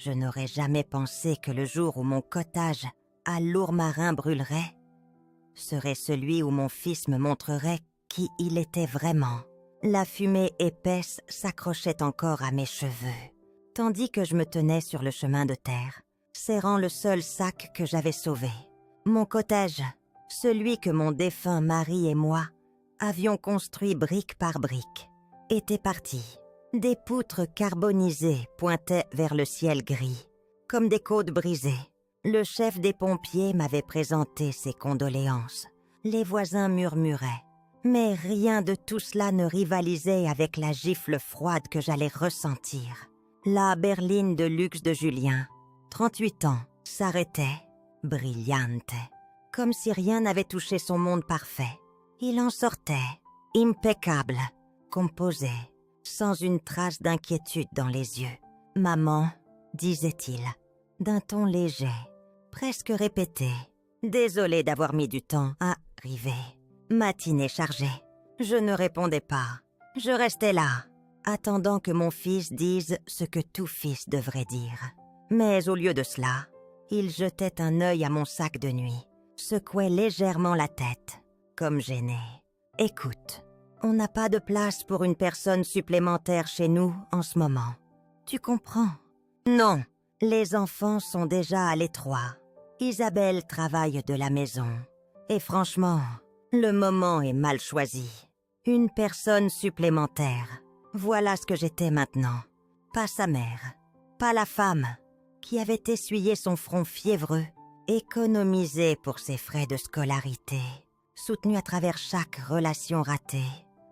Je n'aurais jamais pensé que le jour où mon cottage à Lourmarin brûlerait serait celui où mon fils me montrerait qui il était vraiment. La fumée épaisse s'accrochait encore à mes cheveux, tandis que je me tenais sur le chemin de terre, serrant le seul sac que j'avais sauvé. Mon cottage, celui que mon défunt mari et moi avions construit brique par brique, était parti. Des poutres carbonisées pointaient vers le ciel gris, comme des côtes brisées. Le chef des pompiers m'avait présenté ses condoléances. Les voisins murmuraient. Mais rien de tout cela ne rivalisait avec la gifle froide que j'allais ressentir. La berline de luxe de Julien, 38 ans, s'arrêtait, brillante, comme si rien n'avait touché son monde parfait. Il en sortait, impeccable, composé, sans une trace d'inquiétude dans les yeux. « Maman », disait-il, d'un ton léger, presque répété. « Désolé d'avoir mis du temps à arriver. » Matinée chargée. Je ne répondais pas. Je restais là, attendant que mon fils dise ce que tout fils devrait dire. Mais au lieu de cela, il jetait un œil à mon sac de nuit, secouait légèrement la tête, comme gêné. « Écoute, on n'a pas de place pour une personne supplémentaire chez nous en ce moment. Tu comprends? » « Non, les enfants sont déjà à l'étroit. Isabelle travaille de la maison. Et franchement, le moment est mal choisi. Une personne supplémentaire. Voilà ce que j'étais maintenant. Pas sa mère, pas la femme qui avait essuyé son front fiévreux, économisé pour ses frais de scolarité, soutenu à travers chaque relation ratée,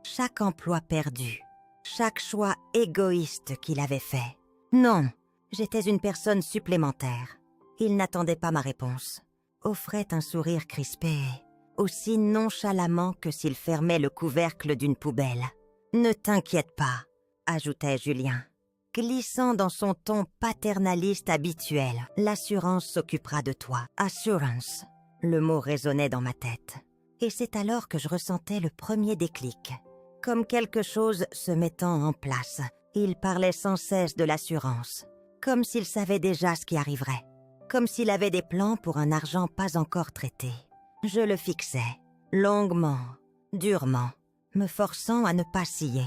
chaque emploi perdu, chaque choix égoïste qu'il avait fait. Non, j'étais une personne supplémentaire. Il n'attendait pas ma réponse, offrait un sourire crispé, aussi nonchalamment que s'il fermait le couvercle d'une poubelle. « Ne t'inquiète pas », ajoutait Julien, glissant dans son ton paternaliste habituel. « L'assurance s'occupera de toi. »« Assurance », le mot résonnait dans ma tête. Et c'est alors que je ressentais le premier déclic. Comme quelque chose se mettant en place, il parlait sans cesse de l'assurance, comme s'il savait déjà ce qui arriverait, comme s'il avait des plans pour un argent pas encore traité. Je le fixais, longuement, durement, me forçant à ne pas scier,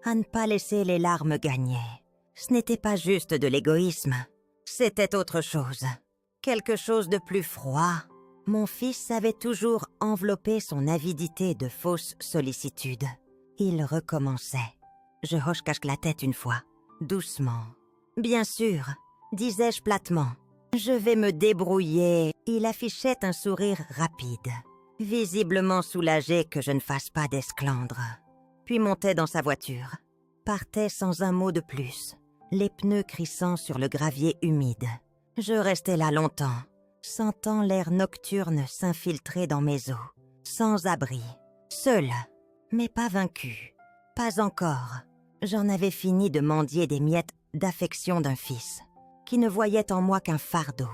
à ne pas laisser les larmes gagner. Ce n'était pas juste de l'égoïsme, c'était autre chose, quelque chose de plus froid. Mon fils savait toujours envelopper son avidité de fausse sollicitude. Il recommençait. Je hoche-cache la tête une fois, doucement. « Bien sûr », disais-je platement. « Je vais me débrouiller. » Il affichait un sourire rapide, visiblement soulagé que je ne fasse pas d'esclandre. Puis montait dans sa voiture, partait sans un mot de plus, les pneus crissant sur le gravier humide. Je restais là longtemps, sentant l'air nocturne s'infiltrer dans mes os, sans abri, seul, mais pas vaincu, pas encore. J'en avais fini de mendier des miettes d'affection d'un fils, qui ne voyait en moi qu'un fardeau.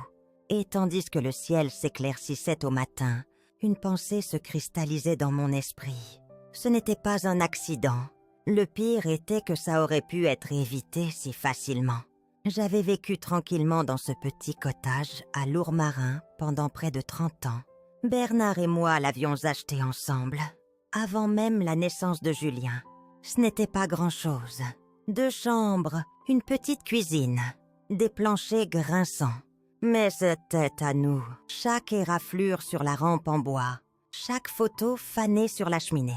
Et tandis que le ciel s'éclaircissait au matin, une pensée se cristallisait dans mon esprit. Ce n'était pas un accident. Le pire était que ça aurait pu être évité si facilement. J'avais vécu tranquillement dans ce petit cottage à Lourmarin pendant près de 30 ans. Bernard et moi l'avions acheté ensemble, avant même la naissance de Julien. Ce n'était pas grand-chose. 2 chambres, une petite cuisine, des planchers grinçants. Mais c'était à nous, chaque éraflure sur la rampe en bois, chaque photo fanée sur la cheminée,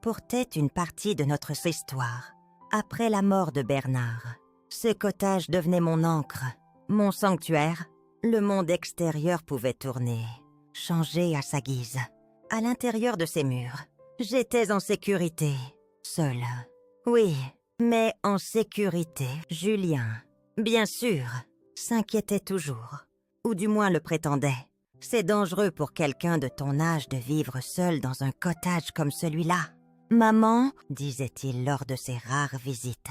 portait une partie de notre histoire. Après la mort de Bernard, ce cottage devenait mon ancre, mon sanctuaire. Le monde extérieur pouvait tourner, changer à sa guise. À l'intérieur de ces murs, j'étais en sécurité, seule. Oui, mais en sécurité. Julien, bien sûr, s'inquiétait toujours, ou du moins le prétendait. C'est dangereux pour quelqu'un de ton âge de vivre seul dans un cottage comme celui-là. « Maman, disait-il lors de ses rares visites,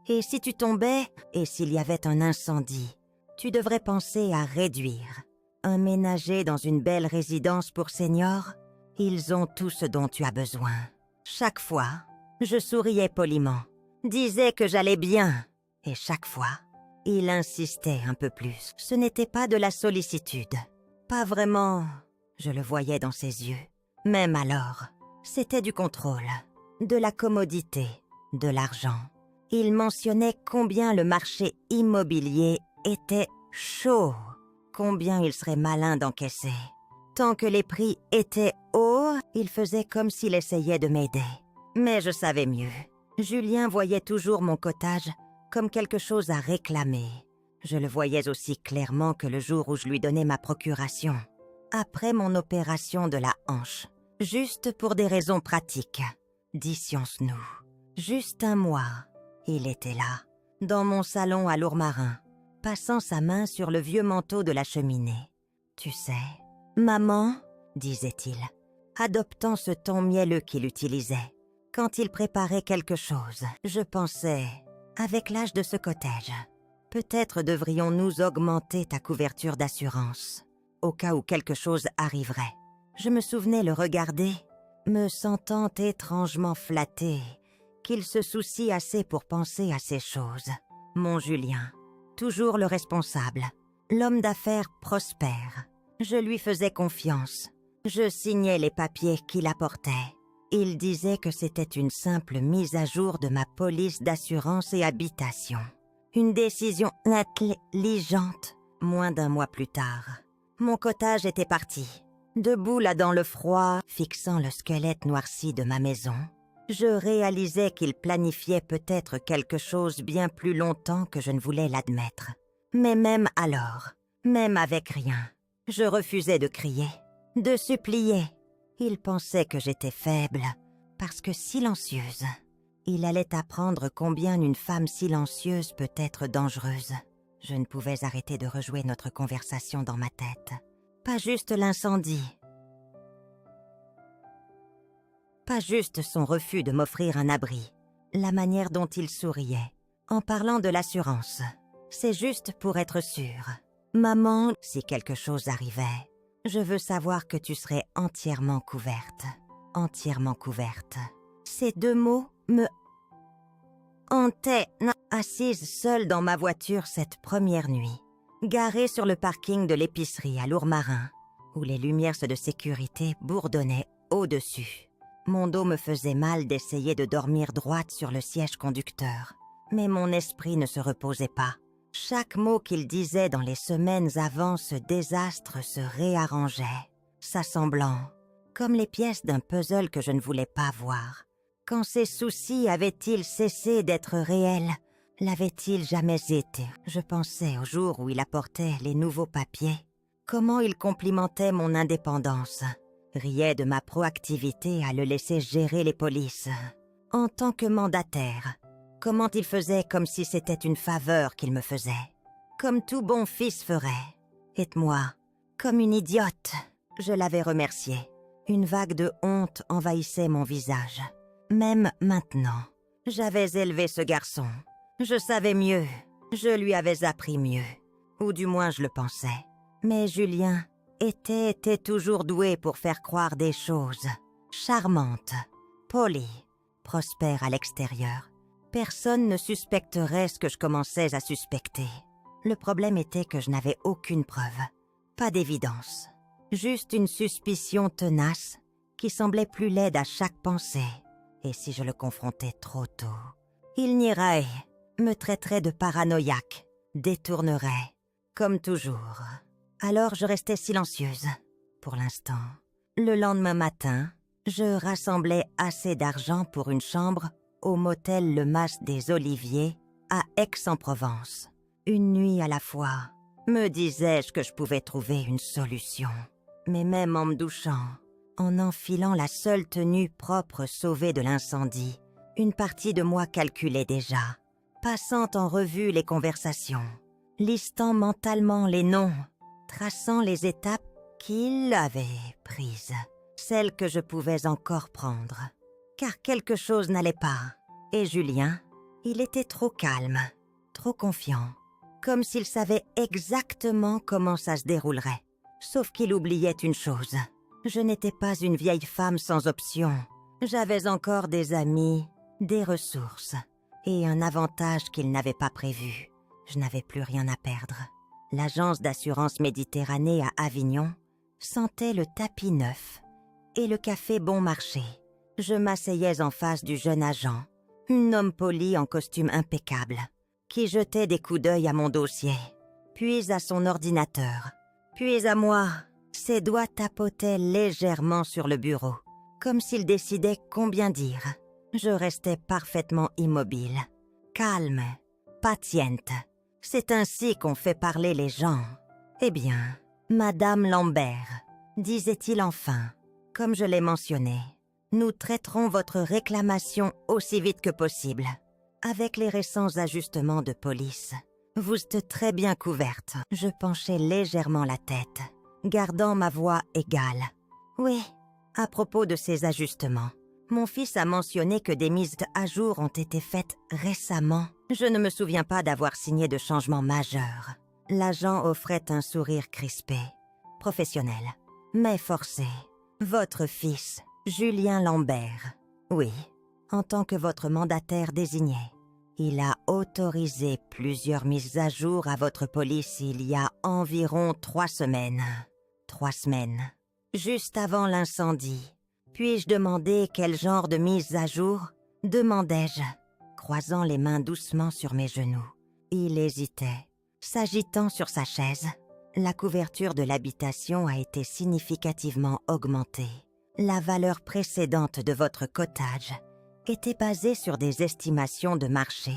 et si tu tombais, et s'il y avait un incendie, tu devrais penser à réduire. Emménager dans une belle résidence pour seniors, ils ont tout ce dont tu as besoin. » Chaque fois, je souriais poliment, disais que j'allais bien, et chaque fois, Il insistait un peu plus. Ce n'était pas de la sollicitude. Pas vraiment. Je le voyais dans ses yeux. Même alors, c'était du contrôle, de la commodité, de l'argent. Il mentionnait combien le marché immobilier était chaud, combien il serait malin d'encaisser. Tant que les prix étaient hauts, il faisait comme s'il essayait de m'aider. Mais je savais mieux. Julien voyait toujours mon cottage comme quelque chose à réclamer. Je le voyais aussi clairement que le jour où je lui donnais ma procuration, après mon opération de la hanche, juste pour des raisons pratiques. Dissions-nous. Juste un mois, il était là, dans mon salon à Lourmarin, passant sa main sur le vieux manteau de la cheminée. « Tu sais, maman, disait-il, adoptant ce ton mielleux qu'il utilisait, quand il préparait quelque chose, je pensais, avec l'âge de ce cottage, peut-être devrions-nous augmenter ta couverture d'assurance, au cas où quelque chose arriverait. » Je me souvenais le regarder, me sentant étrangement flattée, qu'il se soucie assez pour penser à ces choses. Mon Julien, toujours le responsable, l'homme d'affaires prospère. Je lui faisais confiance. Je signais les papiers qu'il apportait. Il disait que c'était une simple mise à jour de ma police d'assurance et habitation. Une décision intelligente. Moins d'un mois plus tard, mon cottage était parti. Debout là dans le froid, fixant le squelette noirci de ma maison, je réalisais qu'il planifiait peut-être quelque chose bien plus longtemps que je ne voulais l'admettre. Mais même alors, même avec rien, je refusais de crier, de supplier. Il pensait que j'étais faible, parce que silencieuse. Il allait apprendre combien une femme silencieuse peut être dangereuse. Je ne pouvais arrêter de rejouer notre conversation dans ma tête. Pas juste l'incendie. Pas juste son refus de m'offrir un abri. La manière dont il souriait, en parlant de l'assurance. C'est juste pour être sûre. Maman, si quelque chose arrivait, je veux savoir que tu serais entièrement couverte. Entièrement couverte. Ces deux mots me hantaient, assise seule dans ma voiture cette première nuit, garée sur le parking de l'épicerie à Lourmarin, où les lumières de sécurité bourdonnaient au-dessus. Mon dos me faisait mal d'essayer de dormir droite sur le siège conducteur, mais mon esprit ne se reposait pas. Chaque mot qu'il disait dans les semaines avant ce désastre se réarrangeait, s'assemblant, comme les pièces d'un puzzle que je ne voulais pas voir. Quand ses soucis avaient-ils cessé d'être réels? L'avaient-ils jamais été? Je pensais au jour où il apportait les nouveaux papiers. Comment il complimentait mon indépendance, riait de ma proactivité à le laisser gérer les polices. En tant que mandataire, comment il faisait comme si c'était une faveur qu'il me faisait, comme tout bon fils ferait. Et moi, comme une idiote, je l'avais remercié. Une vague de honte envahissait mon visage. Même maintenant, j'avais élevé ce garçon. Je savais mieux, je lui avais appris mieux, ou du moins je le pensais. Mais Julien était toujours doué pour faire croire des choses. Charmante, polie, prospère à l'extérieur. Personne ne suspecterait ce que je commençais à suspecter. Le problème était que je n'avais aucune preuve, pas d'évidence. Juste une suspicion tenace qui semblait plus laide à chaque pensée. Et si je le confrontais trop tôt, il nierait, me traiterait de paranoïaque, détournerait, comme toujours. Alors je restais silencieuse, pour l'instant. Le lendemain matin, je rassemblais assez d'argent pour une chambre au motel Le Mas des Oliviers, à Aix-en-Provence. Une nuit à la fois, me disais-je que je pouvais trouver une solution. Mais même en me douchant, en enfilant la seule tenue propre sauvée de l'incendie, une partie de moi calculait déjà, passant en revue les conversations, listant mentalement les noms, traçant les étapes qu'il avait prises, celles que je pouvais encore prendre. Car quelque chose n'allait pas. Et Julien, il était trop calme, trop confiant, comme s'il savait exactement comment ça se déroulerait. Sauf qu'il oubliait une chose. Je n'étais pas une vieille femme sans option. J'avais encore des amis, des ressources, et un avantage qu'il n'avait pas prévu. Je n'avais plus rien à perdre. L'agence d'assurance Méditerranée à Avignon sentait le tapis neuf et le café bon marché. Je m'asseyais en face du jeune agent, un homme poli en costume impeccable, qui jetait des coups d'œil à mon dossier, puis à son ordinateur, puis à moi. Ses doigts tapotaient légèrement sur le bureau, comme s'il décidait combien dire. Je restais parfaitement immobile, calme, patiente. C'est ainsi qu'on fait parler les gens. Eh bien, Madame Lambert, disait-il enfin, comme je l'ai mentionné, nous traiterons votre réclamation aussi vite que possible. Avec les récents ajustements de police, vous êtes très bien couverte. Je penchai légèrement la tête, gardant ma voix égale. Oui, à propos de ces ajustements, mon fils a mentionné que des mises à jour ont été faites récemment. Je ne me souviens pas d'avoir signé de changements majeurs. L'agent offrait un sourire crispé, professionnel, mais forcé. Votre fils, Julien Lambert, oui, en tant que votre mandataire désigné, il a autorisé plusieurs mises à jour à votre police il y a environ 3 semaines. 3 semaines, juste avant l'incendie. Puis-je demander quel genre de mise à jour? Demandai-je, croisant les mains doucement sur mes genoux. Il hésitait, s'agitant sur sa chaise. La couverture de l'habitation a été significativement augmentée. La valeur précédente de votre cottage était basée sur des estimations de marché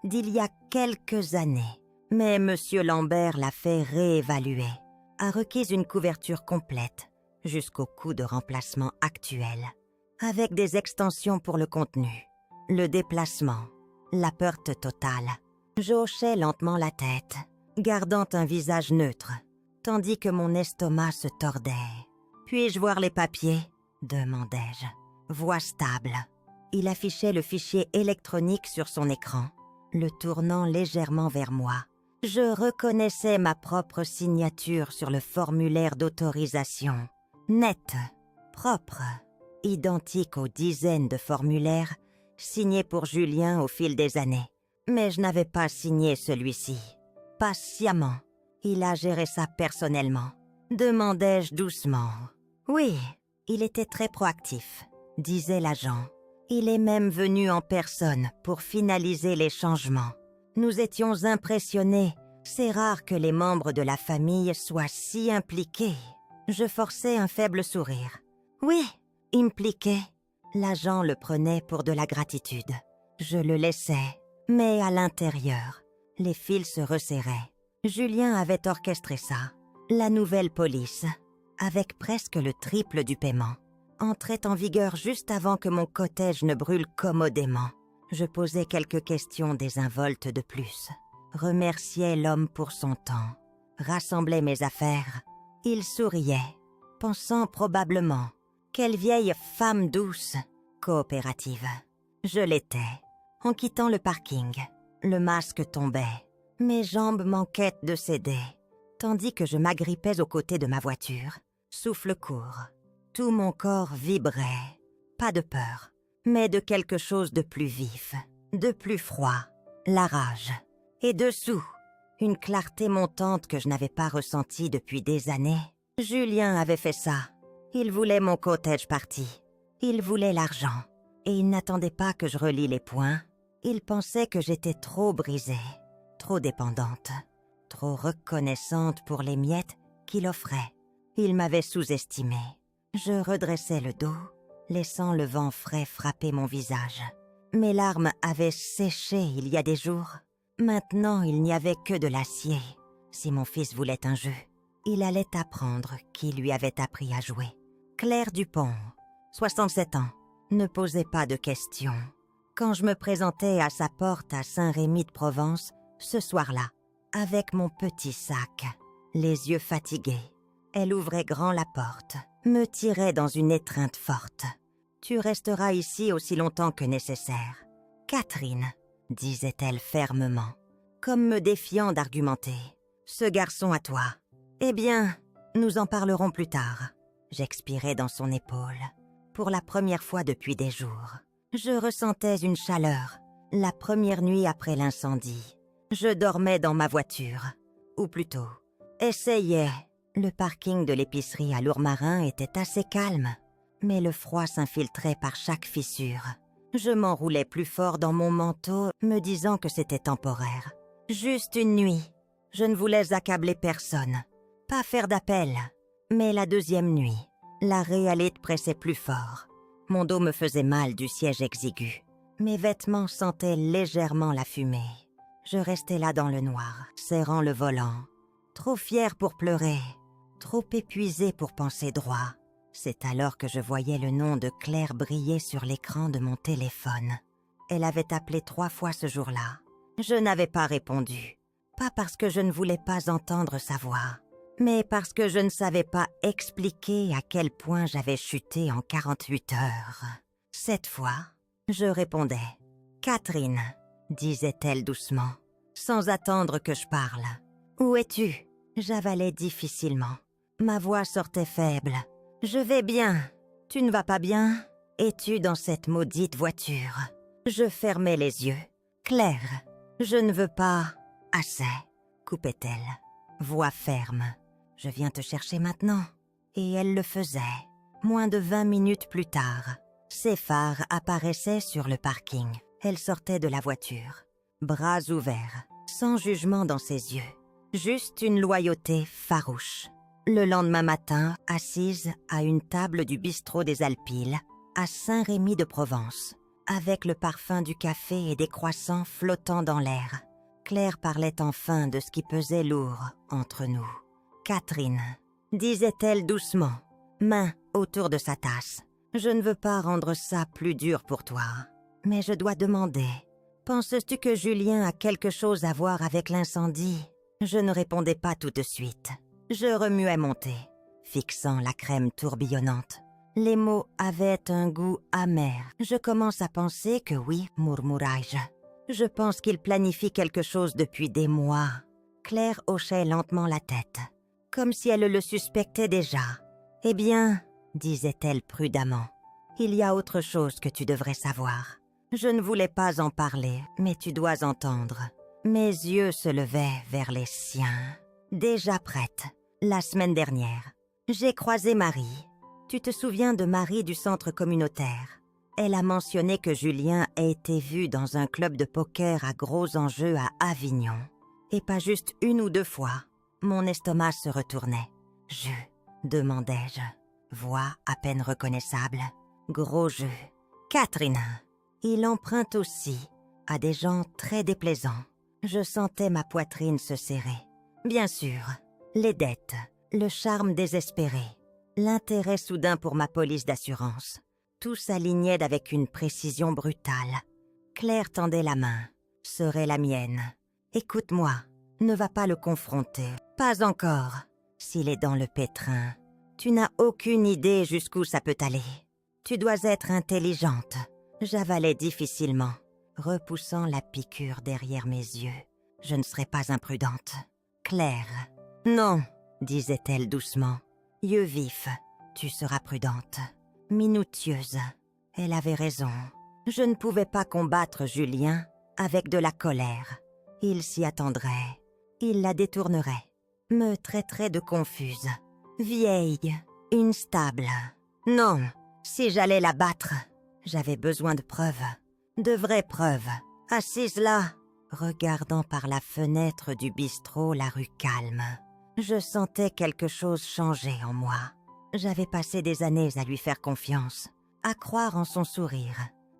d'il y a quelques années. Mais M. Lambert l'a fait réévaluer, a requis une couverture complète jusqu'au coût de remplacement actuel, avec des extensions pour le contenu, le déplacement, la perte totale. Je hochais lentement la tête, gardant un visage neutre, tandis que mon estomac se tordait. « Puis-je voir les papiers ?» demandai-je. Voix stable. Il affichait le fichier électronique sur son écran, le tournant légèrement vers moi. Je reconnaissais ma propre signature sur le formulaire d'autorisation. Nette, propre, identique aux dizaines de formulaires signés pour Julien au fil des années. Mais je n'avais pas signé celui-ci. Patiemment, il a géré ça personnellement. Demandai-je doucement. Oui, il était très proactif, disait l'agent. Il est même venu en personne pour finaliser les changements. Nous étions impressionnés. C'est rare que les membres de la famille soient si impliqués. Je forçai un faible sourire. Oui, impliqué. L'agent le prenait pour de la gratitude. Je le laissais, mais à l'intérieur, les fils se resserraient. Julien avait orchestré ça. La nouvelle police, avec presque le triple du paiement, entrait en vigueur juste avant que mon cottage ne brûle commodément. Je posais quelques questions désinvoltes de plus, remerciais l'homme pour son temps, rassemblais mes affaires. Il souriait, pensant probablement « Quelle vieille femme douce, coopérative ». Je l'étais. En quittant le parking, le masque tombait. Mes jambes manquaient de céder, tandis que je m'agrippais aux côtés de ma voiture. Souffle court. Tout mon corps vibrait. Pas de peur, mais de quelque chose de plus vif, de plus froid. La rage. Et dessous, une clarté montante que je n'avais pas ressentie depuis des années. Julien avait fait ça. Il voulait mon cottage parti. Il voulait l'argent. Et il n'attendait pas que je relie les points. Il pensait que j'étais trop brisée, trop dépendante, trop reconnaissante pour les miettes qu'il offrait. Il m'avait sous-estimée. Je redressai le dos, laissant le vent frais frapper mon visage. Mes larmes avaient séché il y a des jours. Maintenant, il n'y avait que de l'acier. Si mon fils voulait un jeu, il allait apprendre qui lui avait appris à jouer. Claire Dupont, 67 ans, ne posait pas de questions. Quand je me présentais à sa porte à Saint-Rémy-de-Provence, ce soir-là, avec mon petit sac, les yeux fatigués, elle ouvrait grand la porte, me tirait dans une étreinte forte. « Tu resteras ici aussi longtemps que nécessaire. »« Catherine, » disait-elle fermement, comme me défiant d'argumenter. « Ce garçon à toi. Eh bien, nous en parlerons plus tard. » J'expirais dans son épaule, pour la première fois depuis des jours. Je ressentais une chaleur, la première nuit après l'incendie. Je dormais dans ma voiture. Ou plutôt, essayais. Le parking de l'épicerie à Lourmarin était assez calme, mais le froid s'infiltrait par chaque fissure. Je m'enroulais plus fort dans mon manteau, me disant que c'était temporaire. Juste une nuit. Je ne voulais accabler personne. Pas faire d'appel. Mais la deuxième nuit, la réalité pressait plus fort. Mon dos me faisait mal du siège exigu. Mes vêtements sentaient légèrement la fumée. Je restais là dans le noir, serrant le volant. Trop fière pour pleurer, trop épuisée pour penser droit. C'est alors que je voyais le nom de Claire briller sur l'écran de mon téléphone. Elle avait appelé 3 fois ce jour-là. Je n'avais pas répondu. Pas parce que je ne voulais pas entendre sa voix, mais parce que je ne savais pas expliquer à quel point j'avais chuté en 48 heures. Cette fois, je répondais. « Catherine », disait-elle doucement, sans attendre que je parle. « Où es-tu » J'avalais difficilement. Ma voix sortait faible. « Je vais bien. Tu ne vas pas bien ? Es-tu dans cette maudite voiture ?» Je fermais les yeux. « Claire, je ne veux pas... » « Assez, » coupait-elle. Voix ferme. « Je viens te chercher maintenant. » Et elle le faisait. Moins de 20 minutes plus tard, ses phares apparaissaient sur le parking. Elle sortait de la voiture, bras ouverts, sans jugement dans ses yeux. Juste une loyauté farouche. Le lendemain matin, assise à une table du bistrot des Alpilles, à Saint-Rémy-de-Provence, avec le parfum du café et des croissants flottant dans l'air, Claire parlait enfin de ce qui pesait lourd entre nous. « Catherine », disait-elle doucement, main autour de sa tasse. « Je ne veux pas rendre ça plus dur pour toi, mais je dois demander. Penses-tu que Julien a quelque chose à voir avec l'incendie ?» Je ne répondais pas tout de suite. Je remuais mon thé, fixant la crème tourbillonnante. Les mots avaient un goût amer. Je commence à penser que oui, murmurai-je. Je pense qu'il planifie quelque chose depuis des mois. Claire hochait lentement la tête, comme si elle le suspectait déjà. « Eh bien, » disait-elle prudemment, « il y a autre chose que tu devrais savoir. Je ne voulais pas en parler, mais tu dois entendre. » Mes yeux se levaient vers les siens. Déjà prête, la semaine dernière, j'ai croisé Marie. Tu te souviens de Marie du centre communautaire ? Elle a mentionné que Julien a été vu dans un club de poker à gros enjeux à Avignon. Et pas juste 1 ou 2 fois. Mon estomac se retournait. « Je » demandai-je. Voix à peine reconnaissable. Gros jeu. « Catherine ». Il emprunte aussi à des gens très déplaisants. Je sentais ma poitrine se serrer. Bien sûr, les dettes, le charme désespéré, l'intérêt soudain pour ma police d'assurance. Tout s'alignait avec une précision brutale. Claire tendait la main. Serait la mienne. « Écoute-moi, ne va pas le confronter. Pas encore. S'il est dans le pétrin, tu n'as aucune idée jusqu'où ça peut aller. Tu dois être intelligente. » J'avalais difficilement, repoussant la piqûre derrière mes yeux. Je ne serais pas imprudente. « Claire. »« Non, » disait-elle doucement. « Yeux vifs, tu seras prudente. » Minutieuse. Elle avait raison. Je ne pouvais pas combattre Julien avec de la colère. Il s'y attendrait. Il la détournerait. Me traiterait de confuse. Vieille, instable. Non, si j'allais la battre, j'avais besoin de preuves. De vraies preuves. Assise là, regardant par la fenêtre du bistrot la rue calme. Je sentais quelque chose changer en moi. J'avais passé des années à lui faire confiance, à croire en son sourire.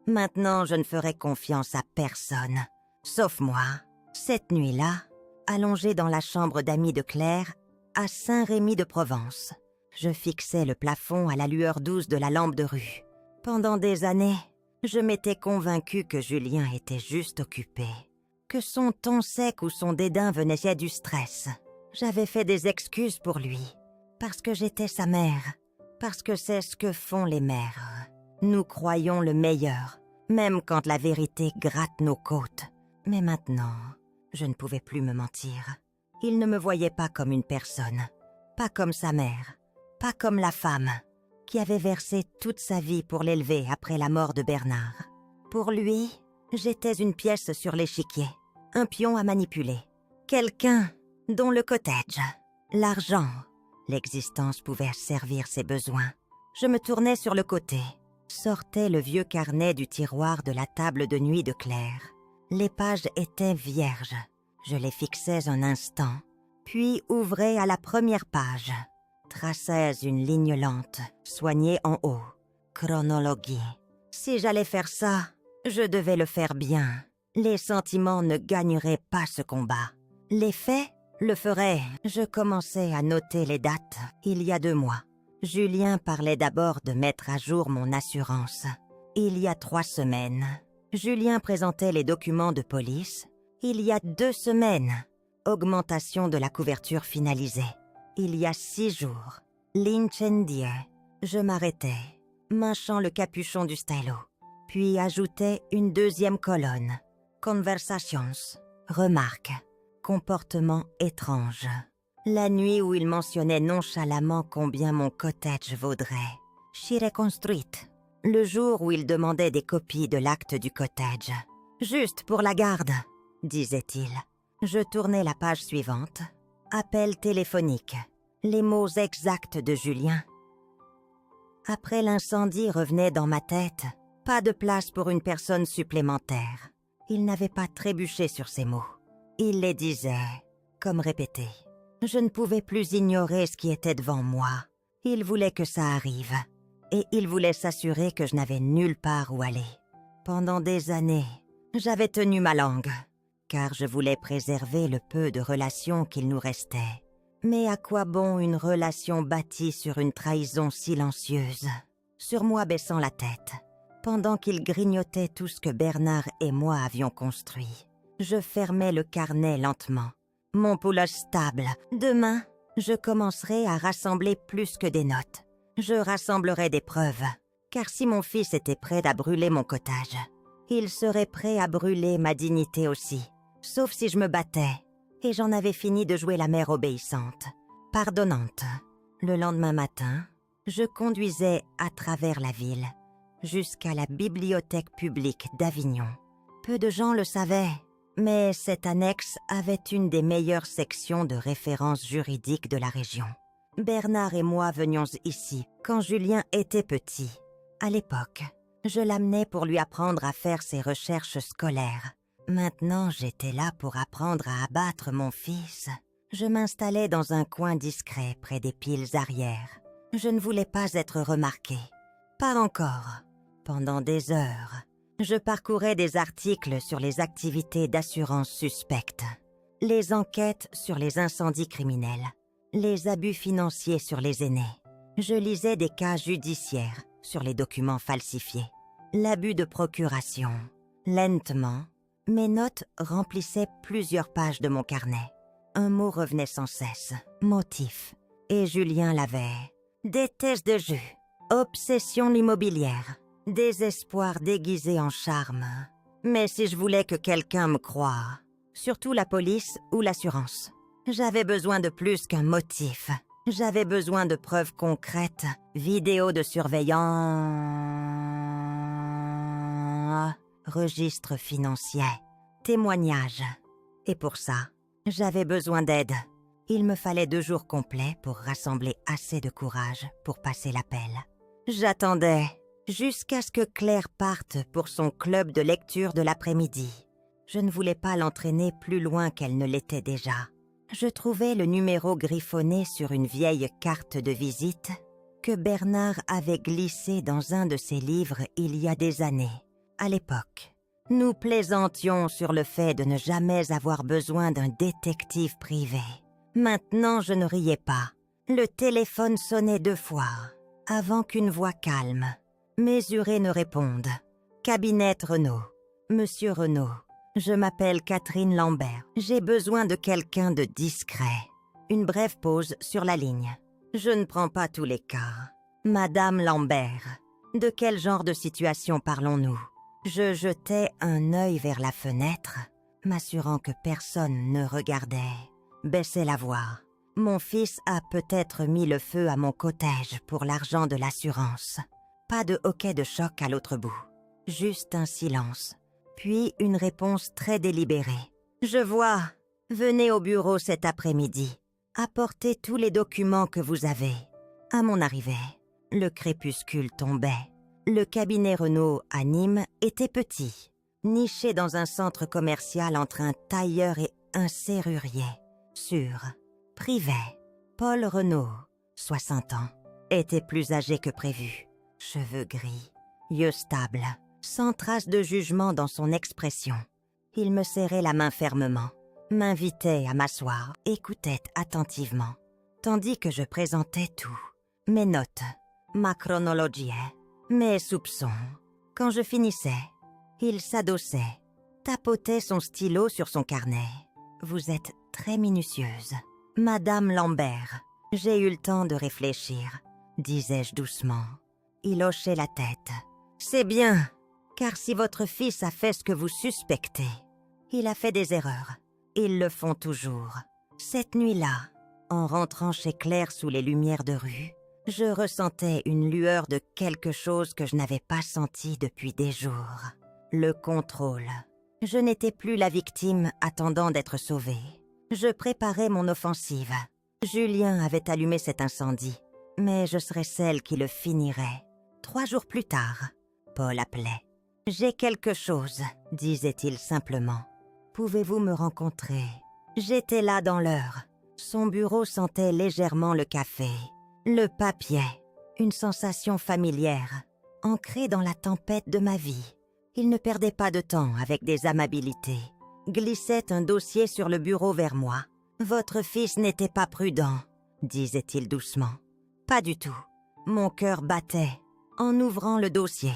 Maintenant, je ne ferai confiance à personne, sauf moi. Cette nuit-là, allongée dans la chambre d'amis de Claire, à Saint-Rémy-de-Provence, je fixais le plafond à la lueur douce de la lampe de rue. Pendant des années, je m'étais convaincue que Julien était juste occupé, que son ton sec ou son dédain venait du stress. J'avais fait des excuses pour lui. Parce que j'étais sa mère, parce que c'est ce que font les mères. Nous croyons le meilleur, même quand la vérité gratte nos côtes. Mais maintenant, je ne pouvais plus me mentir. Il ne me voyait pas comme une personne, pas comme sa mère, pas comme la femme qui avait versé toute sa vie pour l'élever après la mort de Bernard. Pour lui, j'étais une pièce sur l'échiquier, un pion à manipuler, quelqu'un dont le cottage, l'argent, l'existence pouvait servir ses besoins. Je me tournais sur le côté, sortais le vieux carnet du tiroir de la table de nuit de Claire. Les pages étaient vierges. Je les fixais un instant, puis ouvrais à la première page. Traçais une ligne lente, soignée en haut. Chronologie. Si j'allais faire ça, je devais le faire bien. Les sentiments ne gagneraient pas ce combat. Les faits le feraient. Je commençais à noter les dates il y a 2 mois. Julien parlait d'abord de mettre à jour mon assurance. Il y a 3 semaines. Julien présentait les documents de police. Il y a 2 semaines. Augmentation de la couverture finalisée. Il y a 6 jours. L'incendio. Je m'arrêtais, mâchant le capuchon du stylo, puis ajoutais une 2e colonne. Conversations. Remarques. Comportement étrange. La nuit où il mentionnait nonchalamment combien mon cottage vaudrait. Reconstruite. Le jour où il demandait des copies de l'acte du cottage. Juste pour la garde, disait-il. Je tournais la page suivante. Appel téléphonique. Les mots exacts de Julien. Après l'incendie revenait dans ma tête. Pas de place pour une personne supplémentaire. Il n'avait pas trébuché sur ces mots. Il les disait, comme répétés. Je ne pouvais plus ignorer ce qui était devant moi. Il voulait que ça arrive. Et il voulait s'assurer que je n'avais nulle part où aller. Pendant des années, j'avais tenu ma langue, car je voulais préserver le peu de relations qu'il nous restait. Mais à quoi bon une relation bâtie sur une trahison silencieuse? Sur moi baissant la tête, pendant qu'il grignotait tout ce que Bernard et moi avions construit. Je fermais le carnet lentement. Mon pouloche stable. Demain, je commencerai à rassembler plus que des notes. Je rassemblerai des preuves, car si mon fils était prêt à brûler mon cottage, il serait prêt à brûler ma dignité aussi, sauf si je me battais, et j'en avais fini de jouer la mère obéissante, pardonnante. Le lendemain matin, je conduisais à travers la ville, jusqu'à la bibliothèque publique d'Avignon. Peu de gens le savaient, mais cette annexe avait une des meilleures sections de référence juridique de la région. Bernard et moi venions ici quand Julien était petit. À l'époque, je l'amenais pour lui apprendre à faire ses recherches scolaires. Maintenant, j'étais là pour apprendre à abattre mon fils. Je m'installais dans un coin discret près des piles arrière. Je ne voulais pas être remarquée. Pas encore. Pendant des heures, je parcourais des articles sur les activités d'assurance suspectes, les enquêtes sur les incendies criminels, les abus financiers sur les aînés. Je lisais des cas judiciaires sur les documents falsifiés, l'abus de procuration. Lentement, mes notes remplissaient plusieurs pages de mon carnet. Un mot revenait sans cesse, motif. Et Julien l'avait. Des tests de jus, obsession immobilière, désespoir déguisé en charme. Mais si je voulais que quelqu'un me croie, surtout la police ou l'assurance, j'avais besoin de plus qu'un motif. J'avais besoin de preuves concrètes, vidéos de surveillance, registres financiers, témoignages. Et pour ça, j'avais besoin d'aide. Il me fallait 2 jours complets pour rassembler assez de courage pour passer l'appel. J'attendais jusqu'à ce que Claire parte pour son club de lecture de l'après-midi. Je ne voulais pas l'entraîner plus loin qu'elle ne l'était déjà. Je trouvais le numéro griffonné sur une vieille carte de visite que Bernard avait glissée dans un de ses livres il y a des années. À l'époque, nous plaisantions sur le fait de ne jamais avoir besoin d'un détective privé. Maintenant, je ne riais pas. Le téléphone sonnait 2 fois, avant qu'une voix calme, mesurée ne réponde. Cabinette Renaud. Monsieur Renaud. Je m'appelle Catherine Lambert. J'ai besoin de quelqu'un de discret. Une brève pause sur la ligne. Je ne prends pas tous les cas. Madame Lambert, de quel genre de situation parlons-nous? Je jetai un œil vers la fenêtre, m'assurant que personne ne regardait. Baissai la voix. Mon fils a peut-être mis le feu à mon cottage pour l'argent de l'assurance. Pas de hoquet de choc à l'autre bout. Juste un silence. Puis une réponse très délibérée. Je vois. Venez au bureau cet après-midi. Apportez tous les documents que vous avez. » À mon arrivée, le crépuscule tombait. Le cabinet Renault à Nîmes était petit, niché dans un centre commercial entre un tailleur et un serrurier. Sûr, privé. Paul Renault, 60 ans, était plus âgé que prévu. Cheveux gris, yeux stables, sans trace de jugement dans son expression. Il me serrait la main fermement, m'invitait à m'asseoir, écoutait attentivement, tandis que je présentais tout. Mes notes, ma chronologie, mes soupçons. Quand je finissais, il s'adossait, tapotait son stylo sur son carnet. « Vous êtes très minutieuse. Madame Lambert, j'ai eu le temps de réfléchir, » disais-je doucement. Il hochait la tête. « C'est bien, car si votre fils a fait ce que vous suspectez, il a fait des erreurs. Ils le font toujours. Cette nuit-là, en rentrant chez Claire sous les lumières de rue, je ressentais une lueur de quelque chose que je n'avais pas senti depuis des jours. Le contrôle. Je n'étais plus la victime attendant d'être sauvée. Je préparais mon offensive. Julien avait allumé cet incendie, mais je serais celle qui le finirait. 3 jours plus tard, Paul appelait. « J'ai quelque chose, » disait-il simplement. « Pouvez-vous me rencontrer ?» J'étais là dans l'heure. Son bureau sentait légèrement le café. Le papier, une sensation familière, ancrée dans la tempête de ma vie. Il ne perdait pas de temps avec des amabilités. Glissait un dossier sur le bureau vers moi. « Votre fils n'était pas prudent, » disait-il doucement. « Pas du tout. » Mon cœur battait en ouvrant le dossier.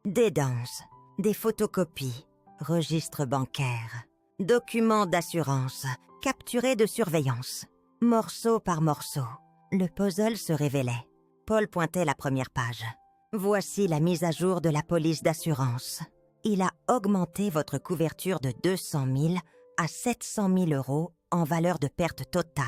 Des danses, des photocopies, registres bancaires, documents d'assurance, capturés de surveillance, morceau par morceau. Le puzzle se révélait. Paul pointait la première page. « Voici la mise à jour de la police d'assurance. Il a augmenté votre couverture de 200 000 à 700 000 euros en valeur de perte totale,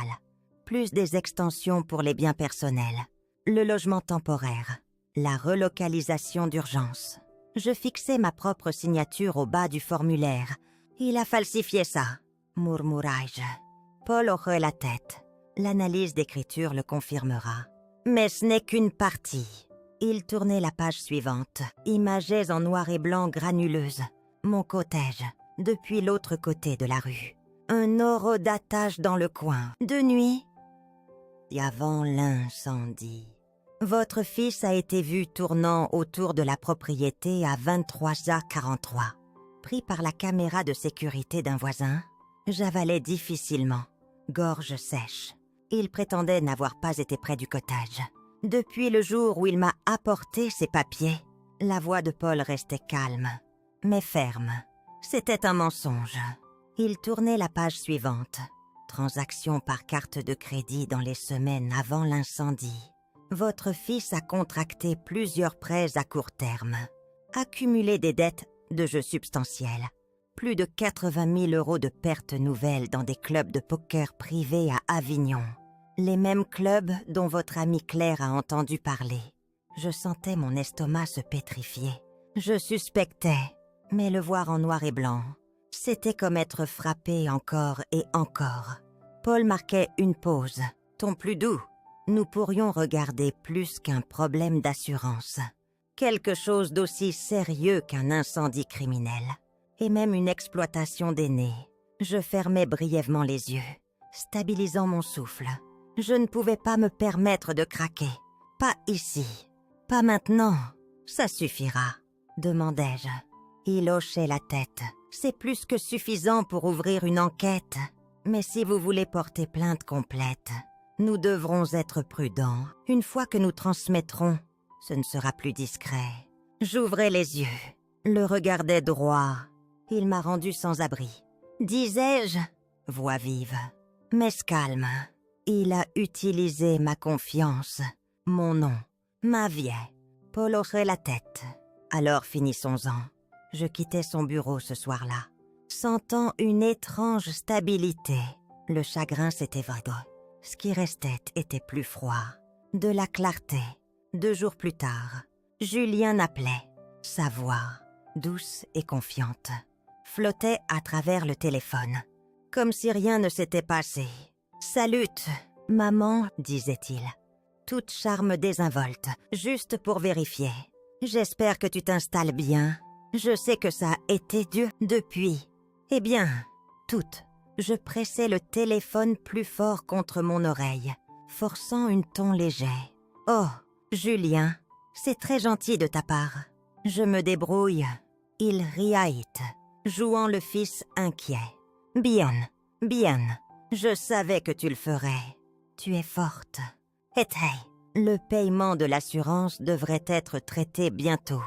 plus des extensions pour les biens personnels, le logement temporaire, la relocalisation d'urgence. » Je fixais ma propre signature au bas du formulaire. « Il a falsifié ça, » murmurai-je. Paul hochait la tête. L'analyse d'écriture le confirmera. Mais ce n'est qu'une partie. Il tournait la page suivante. Images en noir et blanc granuleuses. Mon cottage, depuis l'autre côté de la rue. Un horodatage dans le coin. De nuit. Et avant l'incendie. Votre fils a été vu tournant autour de la propriété à 23h43. Pris par la caméra de sécurité d'un voisin, j'avalais difficilement, gorge sèche. Il prétendait n'avoir pas été près du cottage. Depuis le jour où il m'a apporté ces papiers, la voix de Paul restait calme, mais ferme. C'était un mensonge. Il tournait la page suivante. Transaction par carte de crédit dans les semaines avant l'incendie. Votre fils a contracté plusieurs prêts à court terme. Accumulé des dettes de jeux substantiels. Plus de 80 000 euros de pertes nouvelles dans des clubs de poker privés à Avignon. Les mêmes clubs dont votre amie Claire a entendu parler. Je sentais mon estomac se pétrifier. Je suspectais, mais le voir en noir et blanc, c'était comme être frappé encore et encore. Paul marquait une pause. Ton plus doux. Nous pourrions regarder plus qu'un problème d'assurance. Quelque chose d'aussi sérieux qu'un incendie criminel. Et même une exploitation d'aînés. Je fermais brièvement les yeux, stabilisant mon souffle. Je ne pouvais pas me permettre de craquer. Pas ici. Pas maintenant. Ça suffira, demandai-je. Il hochait la tête. C'est plus que suffisant pour ouvrir une enquête. Mais si vous voulez porter plainte complète, nous devrons être prudents. Une fois que nous transmettrons, ce ne sera plus discret. J'ouvrais les yeux, le regardais droit. Il m'a rendu sans abri. Disais-je, voix vive, mais calme. Il a utilisé ma confiance, mon nom, ma vie. Paul hochait la tête. Alors finissons-en. Je quittais son bureau ce soir-là, sentant une étrange stabilité. Le chagrin s'était évadé. Ce qui restait était plus froid. De la clarté. 2 jours plus tard, Julien appelait. Sa voix, douce et confiante, flottait à travers le téléphone. comme si rien ne s'était passé. « Salut, maman, disait-il, toute charme désinvolte, juste pour vérifier. J'espère que tu t'installes bien. Je sais que ça a été dur depuis. Eh bien, toute. » Je pressais le téléphone plus fort contre mon oreille, forçant une ton léger. « Oh, Julien, c'est très gentil de ta part. Je me débrouille. » Il riait, jouant le fils inquiet. « Bien, bien. Je savais que tu le ferais. Tu es forte. Et hey, le paiement de l'assurance devrait être traité bientôt.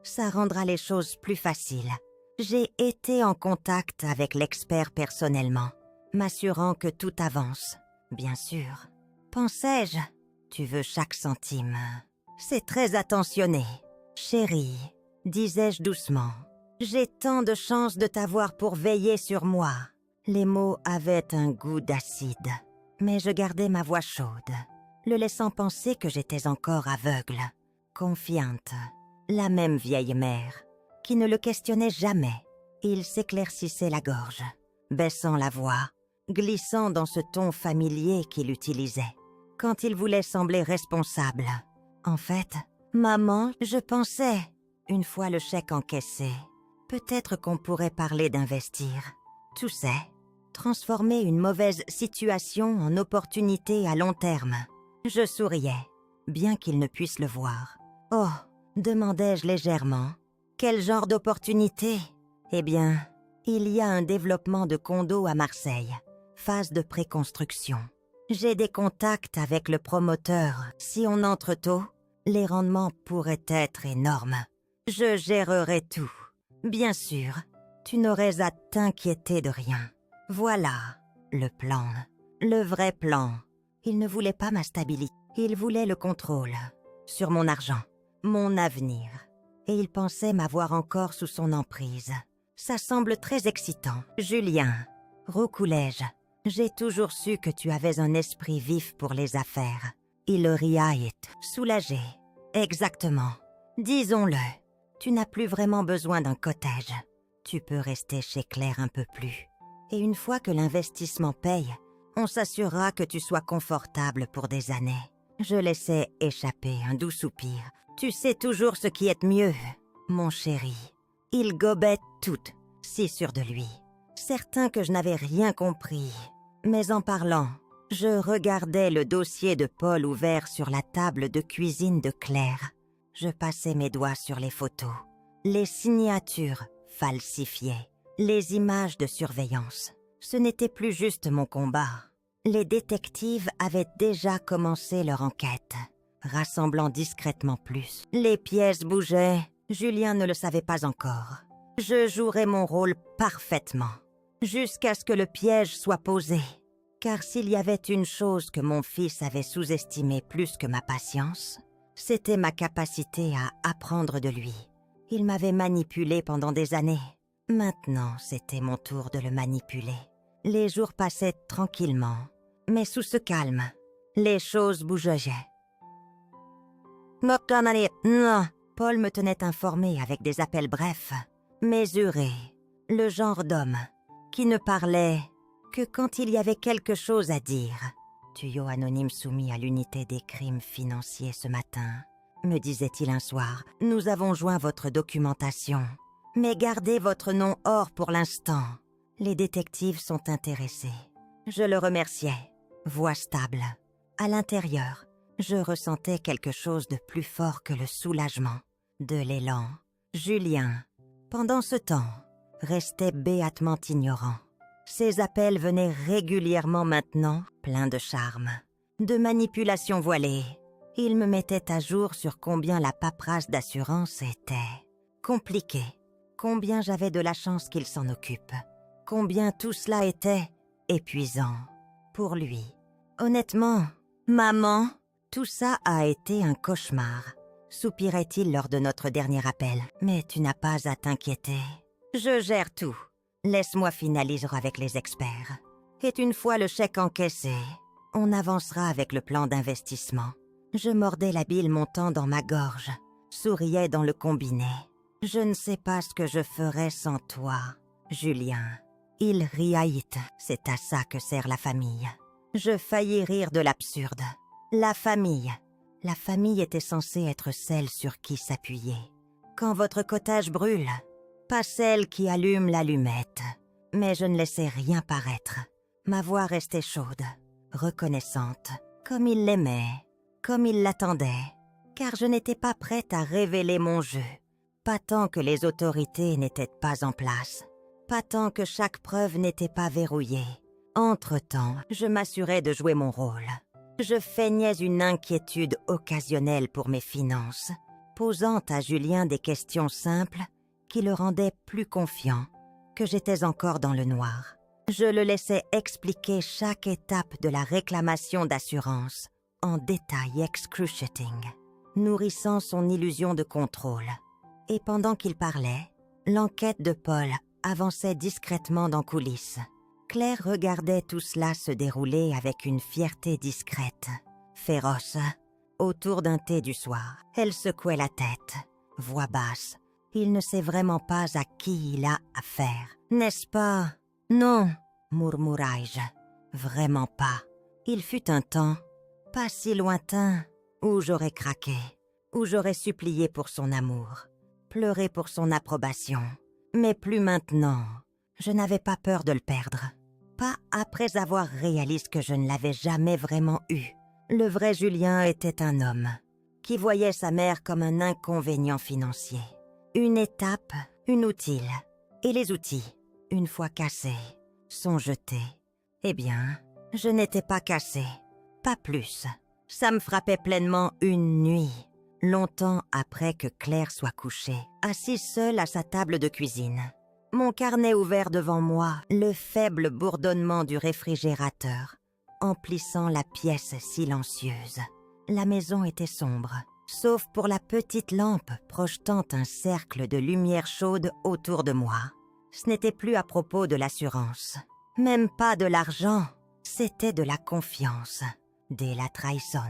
Ça rendra les choses plus faciles. J'ai été en contact avec l'expert personnellement, m'assurant que tout avance. Bien sûr. Pensais-je, tu veux chaque centime. C'est très attentionné. Chérie, disais-je doucement, j'ai tant de chance de t'avoir pour veiller sur moi. Les mots avaient un goût d'acide, mais je gardais ma voix chaude, le laissant penser que j'étais encore aveugle, confiante, la même vieille mère, qui ne le questionnait jamais. Il s'éclaircissait la gorge, baissant la voix, glissant dans ce ton familier qu'il utilisait, quand il voulait sembler responsable. En fait, maman, je pensais, une fois le chèque encaissé, peut-être qu'on pourrait parler d'investir. Tu sais, transformer une mauvaise situation en opportunité à long terme. Je souriais, bien qu'il ne puisse le voir. « Oh » demandai-je légèrement. « Quel genre d'opportunité ?» « Eh bien, il y a un développement de condos à Marseille, phase de préconstruction. J'ai des contacts avec le promoteur. Si on entre tôt, les rendements pourraient être énormes. Je gérerai tout. Bien sûr, tu n'aurais à t'inquiéter de rien. Voilà le plan, le vrai plan. » Il ne voulait pas ma stabilité, il voulait le contrôle sur mon argent, mon avenir. Et il pensait m'avoir encore sous son emprise. Ça semble très excitant. « Julien, roucoulai-je, j'ai toujours su que tu avais un esprit vif pour les affaires. » Il riait, soulagé. « Exactement. Disons-le, tu n'as plus vraiment besoin d'un cottage. Tu peux rester chez Claire un peu plus. Et une fois que l'investissement paye, on s'assurera que tu sois confortable pour des années. » Je laissais échapper un doux soupir. « Tu sais toujours ce qui est mieux, mon chéri. » Il gobait tout, si sûr de lui, certain que je n'avais rien compris. Mais en parlant, je regardais le dossier de Paul ouvert sur la table de cuisine de Claire. Je passais mes doigts sur les photos, les signatures falsifiées, les images de surveillance. Ce n'était plus juste mon combat. Les détectives avaient déjà commencé leur enquête, rassemblant discrètement plus. Les pièces bougeaient. Julien ne le savait pas encore. Je jouerais mon rôle parfaitement, jusqu'à ce que le piège soit posé. Car s'il y avait une chose que mon fils avait sous-estimée plus que ma patience, c'était ma capacité à apprendre de lui. Il m'avait manipulé pendant des années. Maintenant, c'était mon tour de le manipuler. Les jours passaient tranquillement, mais sous ce calme, les choses bougeaient. Non. Paul me tenait informé avec des appels brefs, mesurés, le genre d'homme qui ne parlait que quand il y avait quelque chose à dire. « Tuyau anonyme soumis à l'unité des crimes financiers ce matin, » me disait-il un soir. « Nous avons joint votre documentation, mais gardez votre nom hors pour l'instant. Les détectives sont intéressés. » Je le remerciais. Voix stable. À l'intérieur, je ressentais quelque chose de plus fort que le soulagement, de l'élan. Julien, pendant ce temps, restait béatement ignorant. Ses appels venaient régulièrement maintenant, pleins de charme, de manipulation voilée. Il me mettait à jour sur combien la paperasse d'assurance était compliquée, combien j'avais de la chance qu'il s'en occupe, combien tout cela était épuisant pour lui. Honnêtement, maman, tout ça a été un cauchemar, soupirait-il lors de notre dernier appel. Mais tu n'as pas à t'inquiéter. Je gère tout. Laisse-moi finaliser avec les experts. Et une fois le chèque encaissé, on avancera avec le plan d'investissement. Je mordais la bile montant dans ma gorge, souriais dans le combiné. Je ne sais pas ce que je ferais sans toi, Julien. Il riaillit, c'est à ça que sert la famille. Je faillis rire de l'absurde. La famille était censée être celle sur qui s'appuyer. Quand votre cottage brûle, pas celle qui allume l'allumette. Mais je ne laissais rien paraître. Ma voix restait chaude, reconnaissante, comme il l'aimait, comme il l'attendait, car je n'étais pas prête à révéler mon jeu. Pas tant que les autorités n'étaient pas en place, pas tant que chaque preuve n'était pas verrouillée. Entre-temps, je m'assurais de jouer mon rôle. Je feignais une inquiétude occasionnelle pour mes finances, posant à Julien des questions simples qui le rendaient plus confiant que j'étais encore dans le noir. Je le laissais expliquer chaque étape de la réclamation d'assurance, en détail excruciating, nourrissant son illusion de contrôle. Et pendant qu'il parlait, l'enquête de Paul avançait discrètement dans coulisses. Claire regardait tout cela se dérouler avec une fierté discrète, féroce. Autour d'un thé du soir, elle secouait la tête, voix basse. Il ne sait vraiment pas à qui il a affaire. N'est-ce pas? Non, murmurai-je. Vraiment pas. Il fut un temps, pas si lointain, où j'aurais craqué, où j'aurais supplié pour son amour, pleuré pour son approbation. Mais plus maintenant. Je n'avais pas peur de le perdre. Pas après avoir réalisé que je ne l'avais jamais vraiment eu. Le vrai Julien était un homme qui voyait sa mère comme un inconvénient financier. Une étape, inutile. Et les outils, une fois cassés, sont jetés. Eh bien, je n'étais pas cassée. Pas plus. Ça me frappait pleinement une nuit, longtemps après que Claire soit couchée, assise seule à sa table de cuisine. Mon carnet ouvert devant moi, le faible bourdonnement du réfrigérateur, emplissant la pièce silencieuse. La maison était sombre, sauf pour la petite lampe projetant un cercle de lumière chaude autour de moi. Ce n'était plus à propos de l'assurance, même pas de l'argent, c'était de la confiance, de la trahison,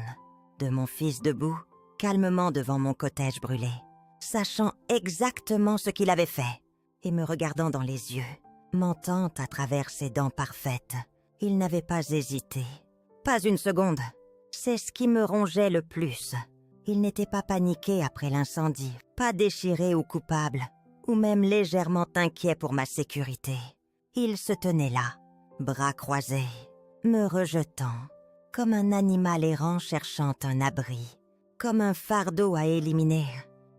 de mon fils debout, calmement devant mon cottage brûlé, sachant exactement ce qu'il avait fait, et me regardant dans les yeux, mentant à travers ses dents parfaites. Il n'avait pas hésité, pas une seconde. C'est ce qui me rongeait le plus. Il n'était pas paniqué après l'incendie, pas déchiré ou coupable, ou même légèrement inquiet pour ma sécurité. Il se tenait là, bras croisés, me rejetant, comme un animal errant cherchant un abri, comme un fardeau à éliminer,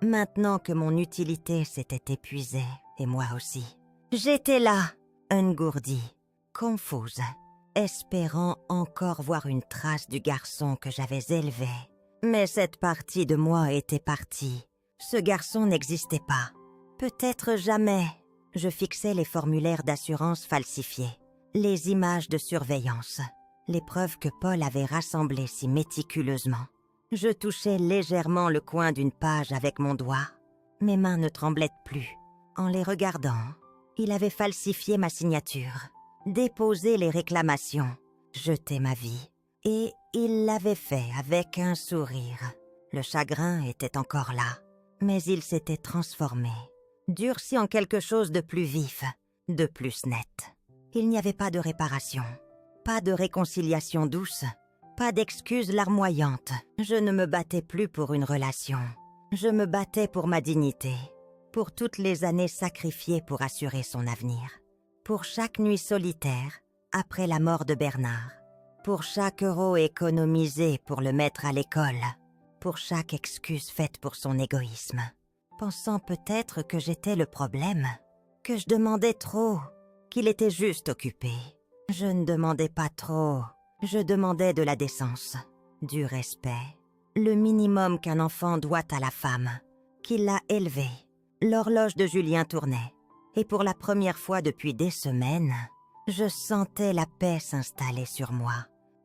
maintenant que mon utilité s'était épuisée, et moi aussi. J'étais là, engourdie, confuse, espérant encore voir une trace du garçon que j'avais élevé. Mais cette partie de moi était partie. Ce garçon n'existait pas. Peut-être jamais. Je fixais les formulaires d'assurance falsifiés, les images de surveillance, les preuves que Paul avait rassemblées si méticuleusement. Je touchais légèrement le coin d'une page avec mon doigt. Mes mains ne tremblaient plus. En les regardant, il avait falsifié ma signature, déposé les réclamations, jeté ma vie. Et il l'avait fait avec un sourire. Le chagrin était encore là, mais il s'était transformé, durci en quelque chose de plus vif, de plus net. Il n'y avait pas de réparation, pas de réconciliation douce, pas d'excuses larmoyantes. Je ne me battais plus pour une relation. Je me battais pour ma dignité, pour toutes les années sacrifiées pour assurer son avenir, pour chaque nuit solitaire après la mort de Bernard, pour chaque euro économisé pour le mettre à l'école, pour chaque excuse faite pour son égoïsme, pensant peut-être que j'étais le problème, que je demandais trop, qu'il était juste occupé. Je ne demandais pas trop, je demandais de la décence, du respect, le minimum qu'un enfant doit à la femme, qui l'a élevé. L'horloge de Julien tournait, et pour la première fois depuis des semaines, je sentais la paix s'installer sur moi.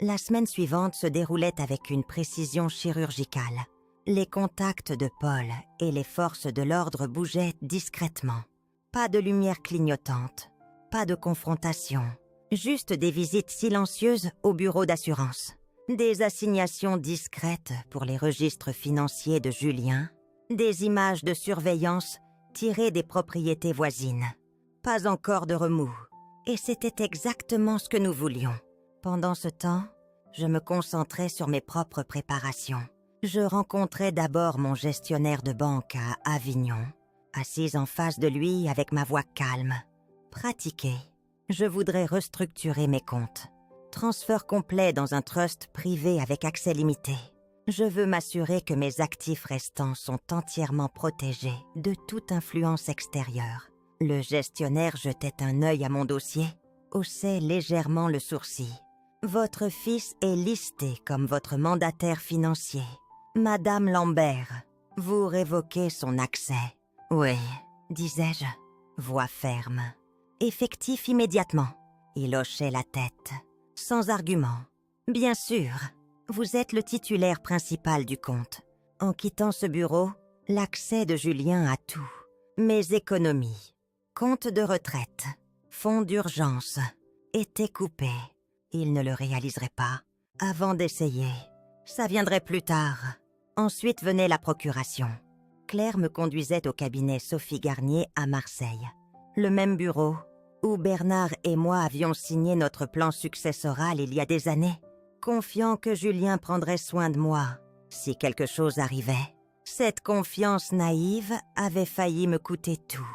La semaine suivante se déroulait avec une précision chirurgicale. Les contacts de Paul et les forces de l'ordre bougeaient discrètement. Pas de lumière clignotante, pas de confrontation, juste des visites silencieuses au bureau d'assurance. Des assignations discrètes pour les registres financiers de Julien, des images de surveillance tirées des propriétés voisines. Pas encore de remous, Et c'était exactement ce que nous voulions. Pendant ce temps, je me concentrais sur mes propres préparations. Je rencontrais d'abord mon gestionnaire de banque à Avignon, assise en face de lui avec ma voix calme. Pratiquer. Je voudrais restructurer mes comptes. Transfert complet dans un trust privé avec accès limité. Je veux m'assurer que mes actifs restants sont entièrement protégés de toute influence extérieure. Le gestionnaire jetait un œil à mon dossier, haussait légèrement le sourcil. Votre fils est listé comme votre mandataire financier. Madame Lambert, vous révoquez son accès. Oui, disais-je, voix ferme. Effectif immédiatement. Il hochait la tête, sans argument. Bien sûr, vous êtes le titulaire principal du compte. En quittant ce bureau, l'accès de Julien à tout. Mes économies, compte de retraite, fonds d'urgence, étaient coupés. Il ne le réaliserait pas. Avant d'essayer, ça viendrait plus tard. Ensuite venait la procuration. Claire me conduisait au cabinet Sophie Garnier à Marseille. Le même bureau où Bernard et moi avions signé notre plan successoral il y a des années, confiant que Julien prendrait soin de moi si quelque chose arrivait. Cette confiance naïve avait failli me coûter tout.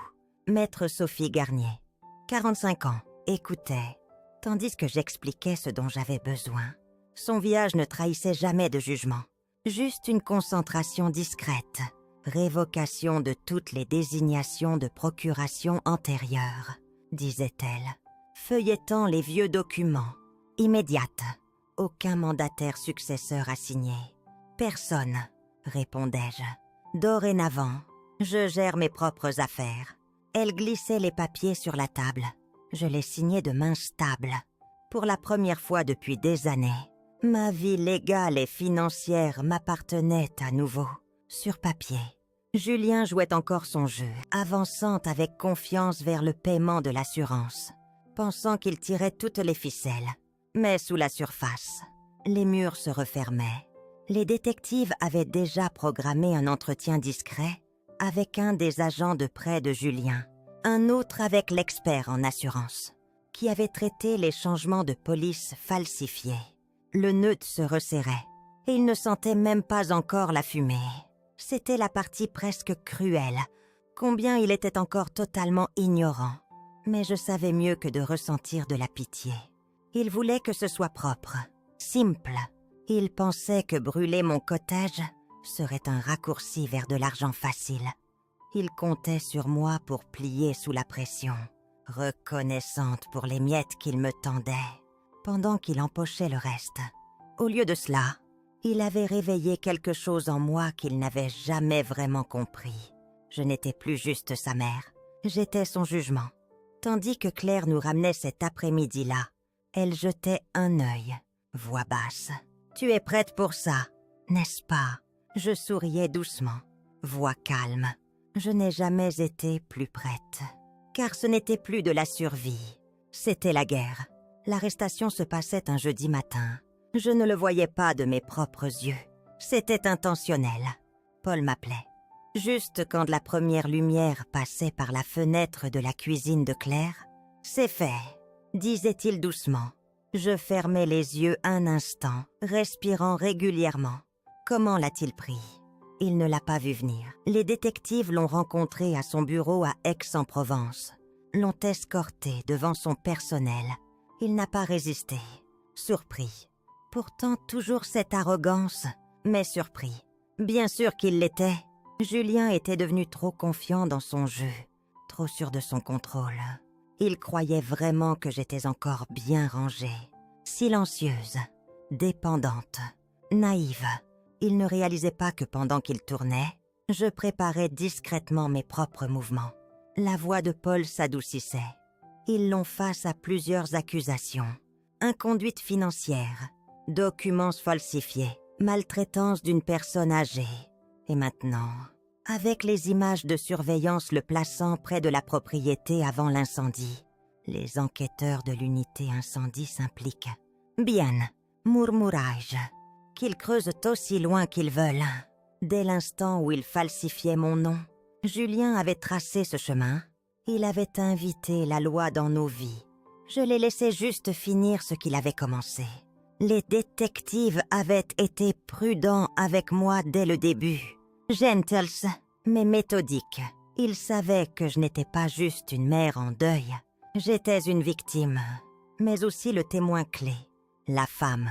Maître Sophie Garnier, 45 ans, écoutait, tandis que j'expliquais ce dont j'avais besoin. Son visage ne trahissait jamais de jugement, juste une concentration discrète, révocation de toutes les désignations de procuration antérieures, disait-elle, feuilletant les vieux documents. Immédiate, aucun mandataire successeur assigné. Personne, répondais-je. Dorénavant, je gère mes propres affaires. Elle glissait les papiers sur la table. Je les signais de main stable. Pour la première fois depuis des années, ma vie légale et financière m'appartenait à nouveau, sur papier. Julien jouait encore son jeu, avançant avec confiance vers le paiement de l'assurance, pensant qu'il tirait toutes les ficelles. Mais sous la surface, les murs se refermaient. Les détectives avaient déjà programmé un entretien discret avec un des agents de prêt de Julien, un autre avec l'expert en assurance, qui avait traité les changements de police falsifiés. Le neutre se resserrait, et il ne sentait même pas encore la fumée. C'était la partie presque cruelle, combien il était encore totalement ignorant. Mais je savais mieux que de ressentir de la pitié. Il voulait que ce soit propre, simple. Il pensait que brûler mon cottage serait un raccourci vers de l'argent facile. Il comptait sur moi pour plier sous la pression, reconnaissante pour les miettes qu'il me tendait, pendant qu'il empochait le reste. Au lieu de cela, il avait réveillé quelque chose en moi qu'il n'avait jamais vraiment compris. Je n'étais plus juste sa mère, j'étais son jugement. Tandis que Claire nous ramenait cet après-midi-là, elle jetait un œil, voix basse. « Tu es prête pour ça, n'est-ce pas ?» Je souriais doucement, voix calme. Je n'ai jamais été plus prête. Car ce n'était plus de la survie, c'était la guerre. L'arrestation se passait un jeudi matin. Je ne le voyais pas de mes propres yeux. C'était intentionnel. Paul m'appelait. Juste quand la première lumière passait par la fenêtre de la cuisine de Claire, « C'est fait », disait-il doucement. Je fermais les yeux un instant, respirant régulièrement. Comment l'a-t-il pris ? Il ne l'a pas vu venir. Les détectives l'ont rencontré à son bureau à Aix-en-Provence. L'ont escorté devant son personnel. Il n'a pas résisté. Surpris. Pourtant toujours cette arrogance, mais surpris. Bien sûr qu'il l'était. Julien était devenu trop confiant dans son jeu, trop sûr de son contrôle. Il croyait vraiment que j'étais encore bien rangée, silencieuse, dépendante, naïve. Il ne réalisait pas que pendant qu'il tournait, je préparais discrètement mes propres mouvements. La voix de Paul s'adoucissait. Ils l'ont face à plusieurs accusations. Inconduite financière, documents falsifiés, maltraitance d'une personne âgée. Et maintenant, avec les images de surveillance le plaçant près de la propriété avant l'incendie, les enquêteurs de l'unité incendie s'impliquent. Bien, murmurai-je, qu'ils creusent aussi loin qu'ils veulent. Dès l'instant où ils falsifiaient mon nom, Julien avait tracé ce chemin. Il avait invité la loi dans nos vies, Je l'ai laissé juste finir ce qu'il avait commencé. Les détectives avaient été prudents avec moi dès le début. Gentles, mais méthodiques. Ils savaient que je n'étais pas juste une mère en deuil. J'étais une victime, mais aussi le témoin clé, la femme,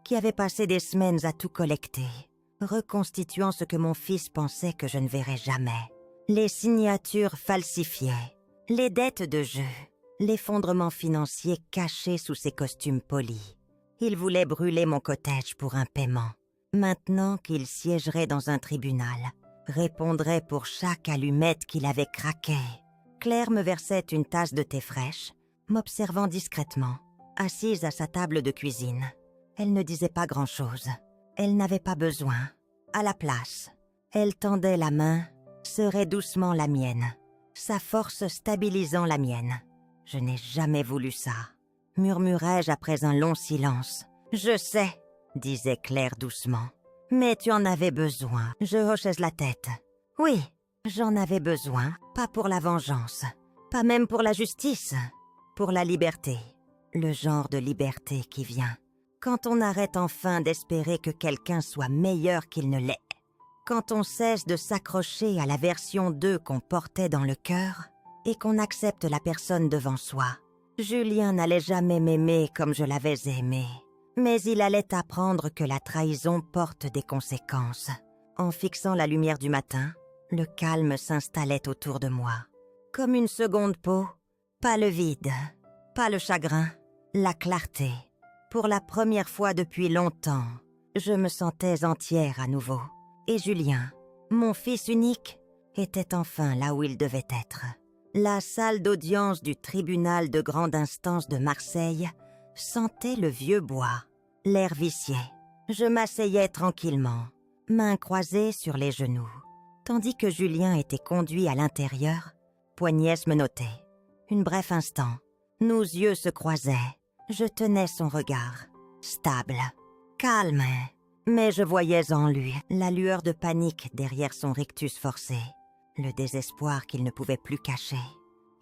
qui avait passé des semaines à tout collecter, reconstituant ce que mon fils pensait que je ne verrais jamais. Les signatures falsifiées, les dettes de jeu, l'effondrement financier caché sous ses costumes polis. Il voulait brûler mon cottage pour un paiement. Maintenant qu'il siégerait dans un tribunal, répondrait pour chaque allumette qu'il avait craquée. Claire me versait une tasse de thé fraîche, m'observant discrètement, assise à sa table de cuisine. Elle ne disait pas grand-chose. Elle n'avait pas besoin. À la place, elle tendait la main, serrait doucement la mienne, sa force stabilisant la mienne. Je n'ai jamais voulu ça, murmurai-je après un long silence. Je sais, disait Claire doucement. Mais tu en avais besoin. Je hochais la tête. Oui, j'en avais besoin, pas pour la vengeance, pas même pour la justice, pour la liberté. Le genre de liberté qui vient quand on arrête enfin d'espérer que quelqu'un soit meilleur qu'il ne l'est. Quand on cesse de s'accrocher à la version d'eux qu'on portait dans le cœur et qu'on accepte la personne devant soi. Julien n'allait jamais m'aimer comme je l'avais aimé, mais il allait apprendre que la trahison porte des conséquences. En fixant la lumière du matin, le calme s'installait autour de moi. Comme une seconde peau, pas le vide, pas le chagrin, la clarté. Pour la première fois depuis longtemps, je me sentais entière à nouveau. Et Julien, mon fils unique, était enfin là où il devait être. La salle d'audience du tribunal de grande instance de Marseille sentait le vieux bois, l'air vicié. Je m'asseyais tranquillement, mains croisées sur les genoux, tandis que Julien était conduit à l'intérieur. Poignès me notait. Un bref instant, nos yeux se croisaient. Je tenais son regard, stable, calme, mais je voyais en lui la lueur de panique derrière son rictus forcé, le désespoir qu'il ne pouvait plus cacher.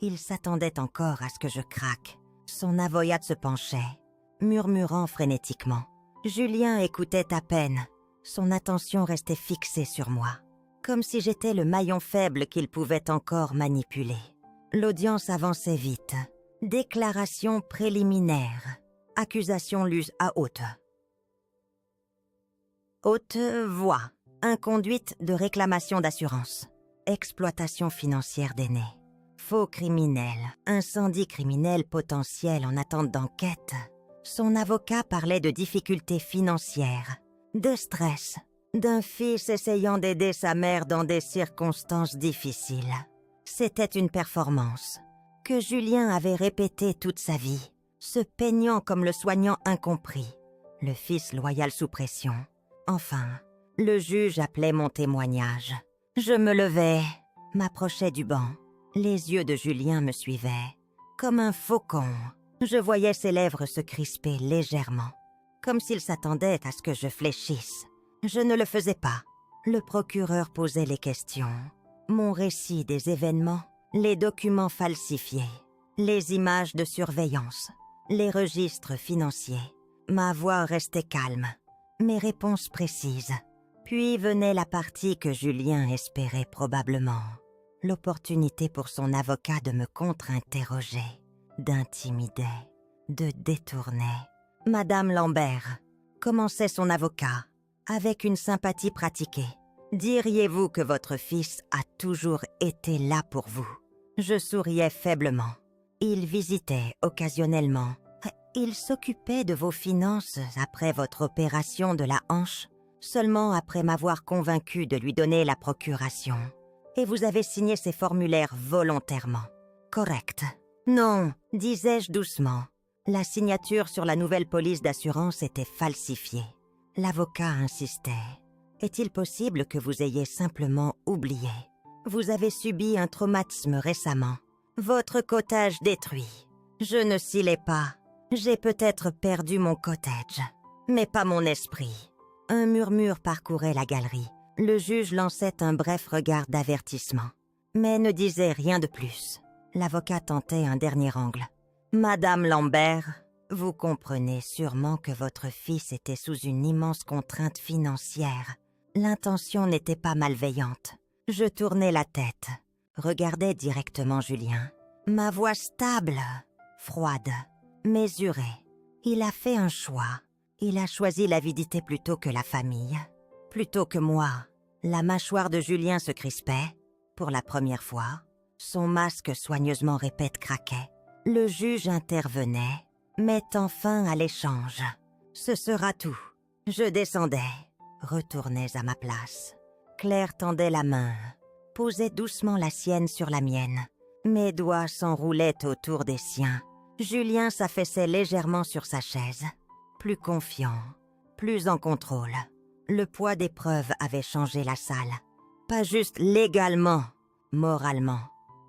Il s'attendait encore à ce que je craque. Son avoyate se penchait, murmurant frénétiquement. Julien écoutait à peine. Son attention restait fixée sur moi, comme si j'étais le maillon faible qu'il pouvait encore manipuler. L'audience avançait vite. Déclaration préliminaire. Accusation lue à haute voix. Inconduite de réclamation d'assurance. Exploitation financière d'aînés. Faux criminel. Incendie criminel potentiel en attente d'enquête. Son avocat parlait de difficultés financières, de stress, d'un fils essayant d'aider sa mère dans des circonstances difficiles. C'était une performance que Julien avait répétée toute sa vie, se peignant comme le soignant incompris, le fils loyal sous pression. Enfin, le juge appelait mon témoignage. Je me levais, m'approchais du banc. Les yeux de Julien me suivaient. Comme un faucon, je voyais ses lèvres se crisper légèrement, comme s'il s'attendait à ce que je fléchisse. Je ne le faisais pas. Le procureur posait les questions. Mon récit des événements, les documents falsifiés, les images de surveillance, les registres financiers. Ma voix restait calme, mes réponses précises. Puis venait la partie que Julien espérait probablement. L'opportunité pour son avocat de me contre-interroger, d'intimider, de détourner. Madame Lambert, commençait son avocat, avec une sympathie pratiquée. Diriez-vous que votre fils a toujours été là pour vous? Je souriais faiblement. Il visitait occasionnellement. Il s'occupait de vos finances après votre opération de la hanche, seulement après m'avoir convaincu de lui donner la procuration. Et vous avez signé ces formulaires volontairement. Correct. Non, disais-je doucement. La signature sur la nouvelle police d'assurance était falsifiée. L'avocat insistait. Est-il possible que vous ayez simplement oublié? Vous avez subi un traumatisme récemment. Votre cottage détruit. Je ne scellais pas. J'ai peut-être perdu mon cottage, mais pas mon esprit. Un murmure parcourait la galerie. Le juge lançait un bref regard d'avertissement, mais ne disait rien de plus. L'avocat tentait un dernier angle. Madame Lambert, vous comprenez sûrement que votre fils était sous une immense contrainte financière. L'intention n'était pas malveillante. Je tournai la tête, regardai directement Julien. Ma voix stable, froide, mesurée. Il a fait un choix. Il a choisi l'avidité plutôt que la famille. Plutôt que moi. La mâchoire de Julien se crispait, pour la première fois. Son masque soigneusement répète craquait. Le juge intervenait, mettant fin à l'échange. Ce sera tout. Je descendais, retournais à ma place. Claire tendait la main, posait doucement la sienne sur la mienne. Mes doigts s'enroulaient autour des siens. Julien s'affaissait légèrement sur sa chaise. Plus confiant, plus en contrôle. Le poids des preuves avait changé la salle. Pas juste légalement, moralement.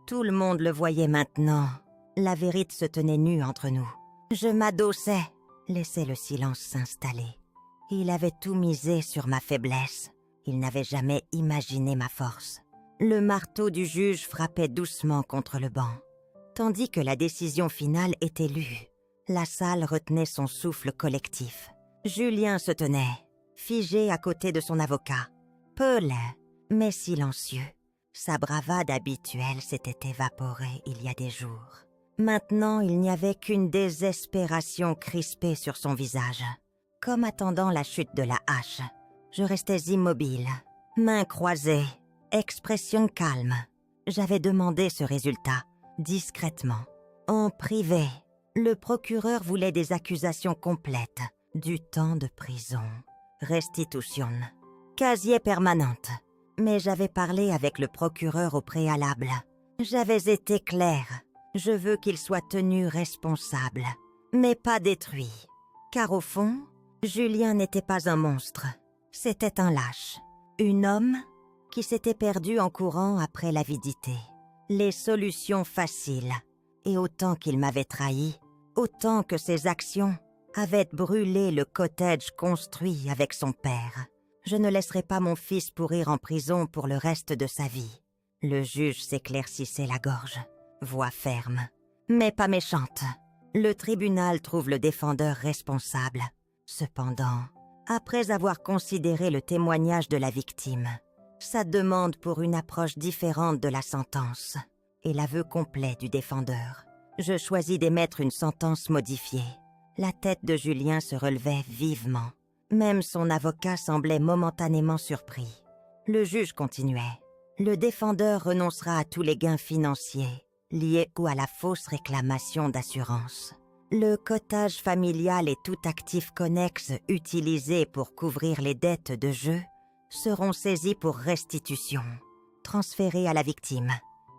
Tout le monde le voyait maintenant. La vérité se tenait nue entre nous. Je m'adossais, laissais le silence s'installer. Il avait tout misé sur ma faiblesse. Il n'avait jamais imaginé ma force. Le marteau du juge frappait doucement contre le banc, tandis que la décision finale était lue. La salle retenait son souffle collectif. Julien se tenait, figé à côté de son avocat, pelé, mais silencieux. Sa bravade habituelle s'était évaporée il y a des jours. Maintenant, il n'y avait qu'une désespération crispée sur son visage. Comme attendant la chute de la hache, je restais immobile, mains croisées, expression calme. J'avais demandé ce résultat, discrètement, en privé. Le procureur voulait des accusations complètes, du temps de prison, restitution, casier permanente. Mais j'avais parlé avec le procureur au préalable. J'avais été claire. Je veux qu'il soit tenu responsable, mais pas détruit. Car au fond, Julien n'était pas un monstre. C'était un lâche. Un homme qui s'était perdu en courant après l'avidité. Les solutions faciles. Et autant qu'il m'avait trahi, autant que ses actions avaient brûlé le cottage construit avec son père. Je ne laisserai pas mon fils pourrir en prison pour le reste de sa vie. Le juge s'éclaircissait la gorge, voix ferme, mais pas méchante. Le tribunal trouve le défendeur responsable. Cependant, après avoir considéré le témoignage de la victime, sa demande pour une approche différente de la sentence et l'aveu complet du défendeur, je choisis d'émettre une sentence modifiée. La tête de Julien se relevait vivement. Même son avocat semblait momentanément surpris. Le juge continuait. Le défendeur renoncera à tous les gains financiers liés ou à la fausse réclamation d'assurance. Le cottage familial et tout actif connexe utilisé pour couvrir les dettes de jeu seront saisis pour restitution, transférés à la victime.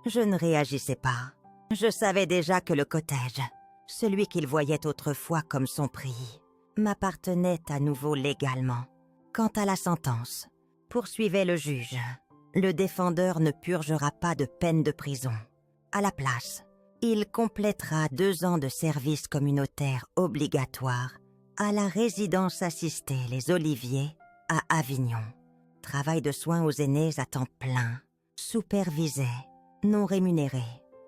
Je ne réagissais pas. Je savais déjà que le cottage, celui qu'il voyait autrefois comme son prix, m'appartenait à nouveau légalement. Quant à la sentence, poursuivait le juge, le défendeur ne purgera pas de peine de prison. À la place, il complétera 2 ans de service communautaire obligatoire à la résidence assistée Les Oliviers à Avignon. Travail de soins aux aînés à temps plein, supervisé, non rémunéré,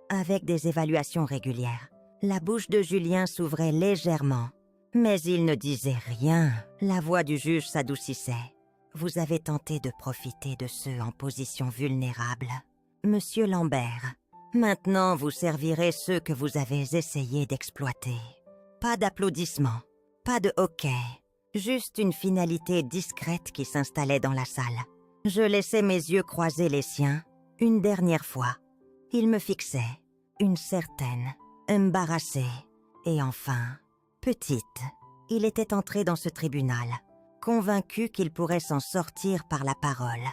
avec des évaluations régulières. La bouche de Julien s'ouvrait légèrement, mais il ne disait rien. La voix du juge s'adoucissait. Vous avez tenté de profiter de ceux en position vulnérable. Monsieur Lambert, maintenant vous servirez ceux que vous avez essayé d'exploiter. Pas d'applaudissements, pas de hoquet, juste une finalité discrète qui s'installait dans la salle. Je laissais mes yeux croiser les siens, une dernière fois. Il me fixait, une certaine, embarrassée, et enfin, petite. Il était entré dans ce tribunal, convaincu qu'il pourrait s'en sortir par la parole.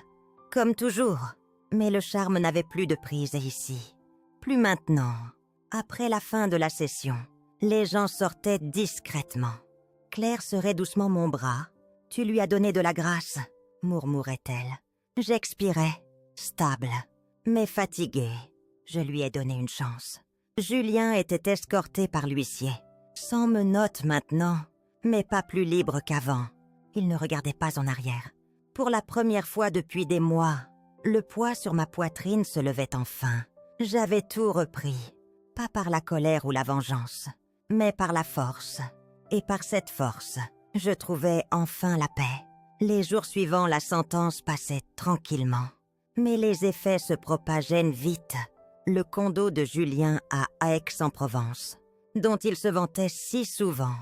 Comme toujours, mais le charme n'avait plus de prise ici. Plus maintenant. Après la fin de la session, les gens sortaient discrètement. Claire serrait doucement mon bras. « Tu lui as donné de la grâce », murmurait-elle. J'expirais, stable, mais fatiguée. Je lui ai donné une chance. Julien était escorté par l'huissier. Sans menottes maintenant, mais pas plus libre qu'avant. Il ne regardait pas en arrière. Pour la première fois depuis des mois, le poids sur ma poitrine se levait enfin. J'avais tout repris. pas par la colère ou la vengeance, mais par la force. Et par cette force, je trouvais enfin la paix. Les jours suivants, la sentence passait tranquillement. Mais les effets se propageaient vite. Le condo de Julien à Aix-en-Provence, dont il se vantait si souvent,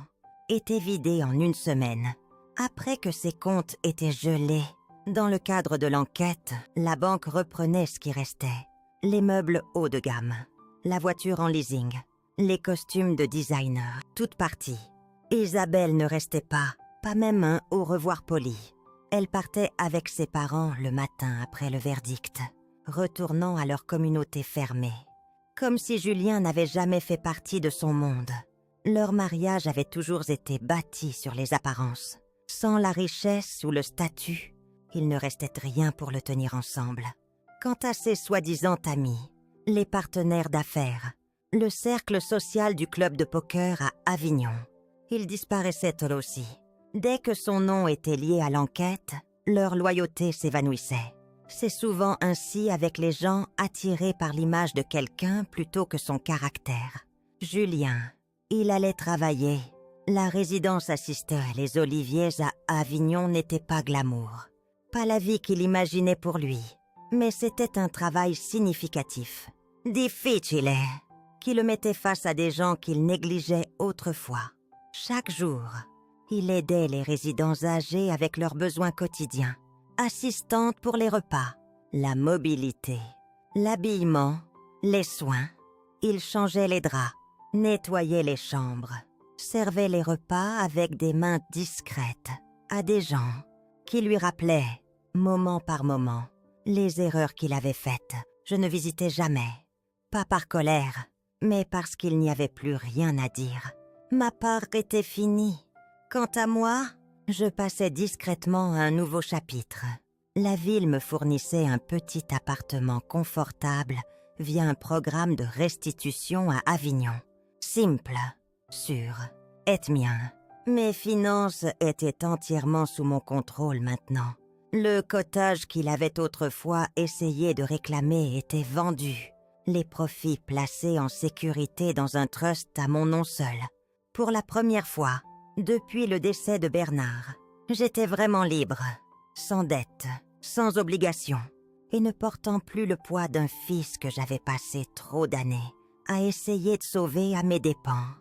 était vidé en une semaine. Après que ses comptes étaient gelés, dans le cadre de l'enquête, la banque reprenait ce qui restait. Les meubles haut de gamme, la voiture en leasing, les costumes de designer, toutes parties. Isabelle ne restait pas même un au revoir poli. Elle partait avec ses parents le matin après le verdict, retournant à leur communauté fermée. Comme si Julien n'avait jamais fait partie de son monde. Leur mariage avait toujours été bâti sur les apparences. Sans la richesse ou le statut, il ne restait rien pour le tenir ensemble. Quant à ses soi-disant amis, les partenaires d'affaires, le cercle social du club de poker à Avignon, ils disparaissaient eux aussi. Dès que son nom était lié à l'enquête, leur loyauté s'évanouissait. C'est souvent ainsi avec les gens attirés par l'image de quelqu'un plutôt que son caractère. Julien, il allait travailler. La résidence assistée les Oliviers à Avignon n'était pas glamour. Pas la vie qu'il imaginait pour lui, mais c'était un travail significatif, difficile, qui le mettait face à des gens qu'il négligeait autrefois. Chaque jour, il aidait les résidents âgés avec leurs besoins quotidiens. Assistante pour les repas, la mobilité, l'habillement, les soins. Il changeait les draps, nettoyait les chambres, servait les repas avec des mains discrètes à des gens qui lui rappelaient, moment par moment, les erreurs qu'il avait faites. Je ne visitais jamais, pas par colère, mais parce qu'il n'y avait plus rien à dire. Ma part était finie. Quant à moi, je passais discrètement à un nouveau chapitre. La ville me fournissait un petit appartement confortable via un programme de restitution à Avignon. Simple, sûr, et mien. Mes finances étaient entièrement sous mon contrôle maintenant. Le cottage qu'il avait autrefois essayé de réclamer était vendu. Les profits placés en sécurité dans un trust à mon nom seul. Pour la première fois, depuis le décès de Bernard, j'étais vraiment libre, sans dette, sans obligation, et ne portant plus le poids d'un fils que j'avais passé trop d'années à essayer de sauver à mes dépens.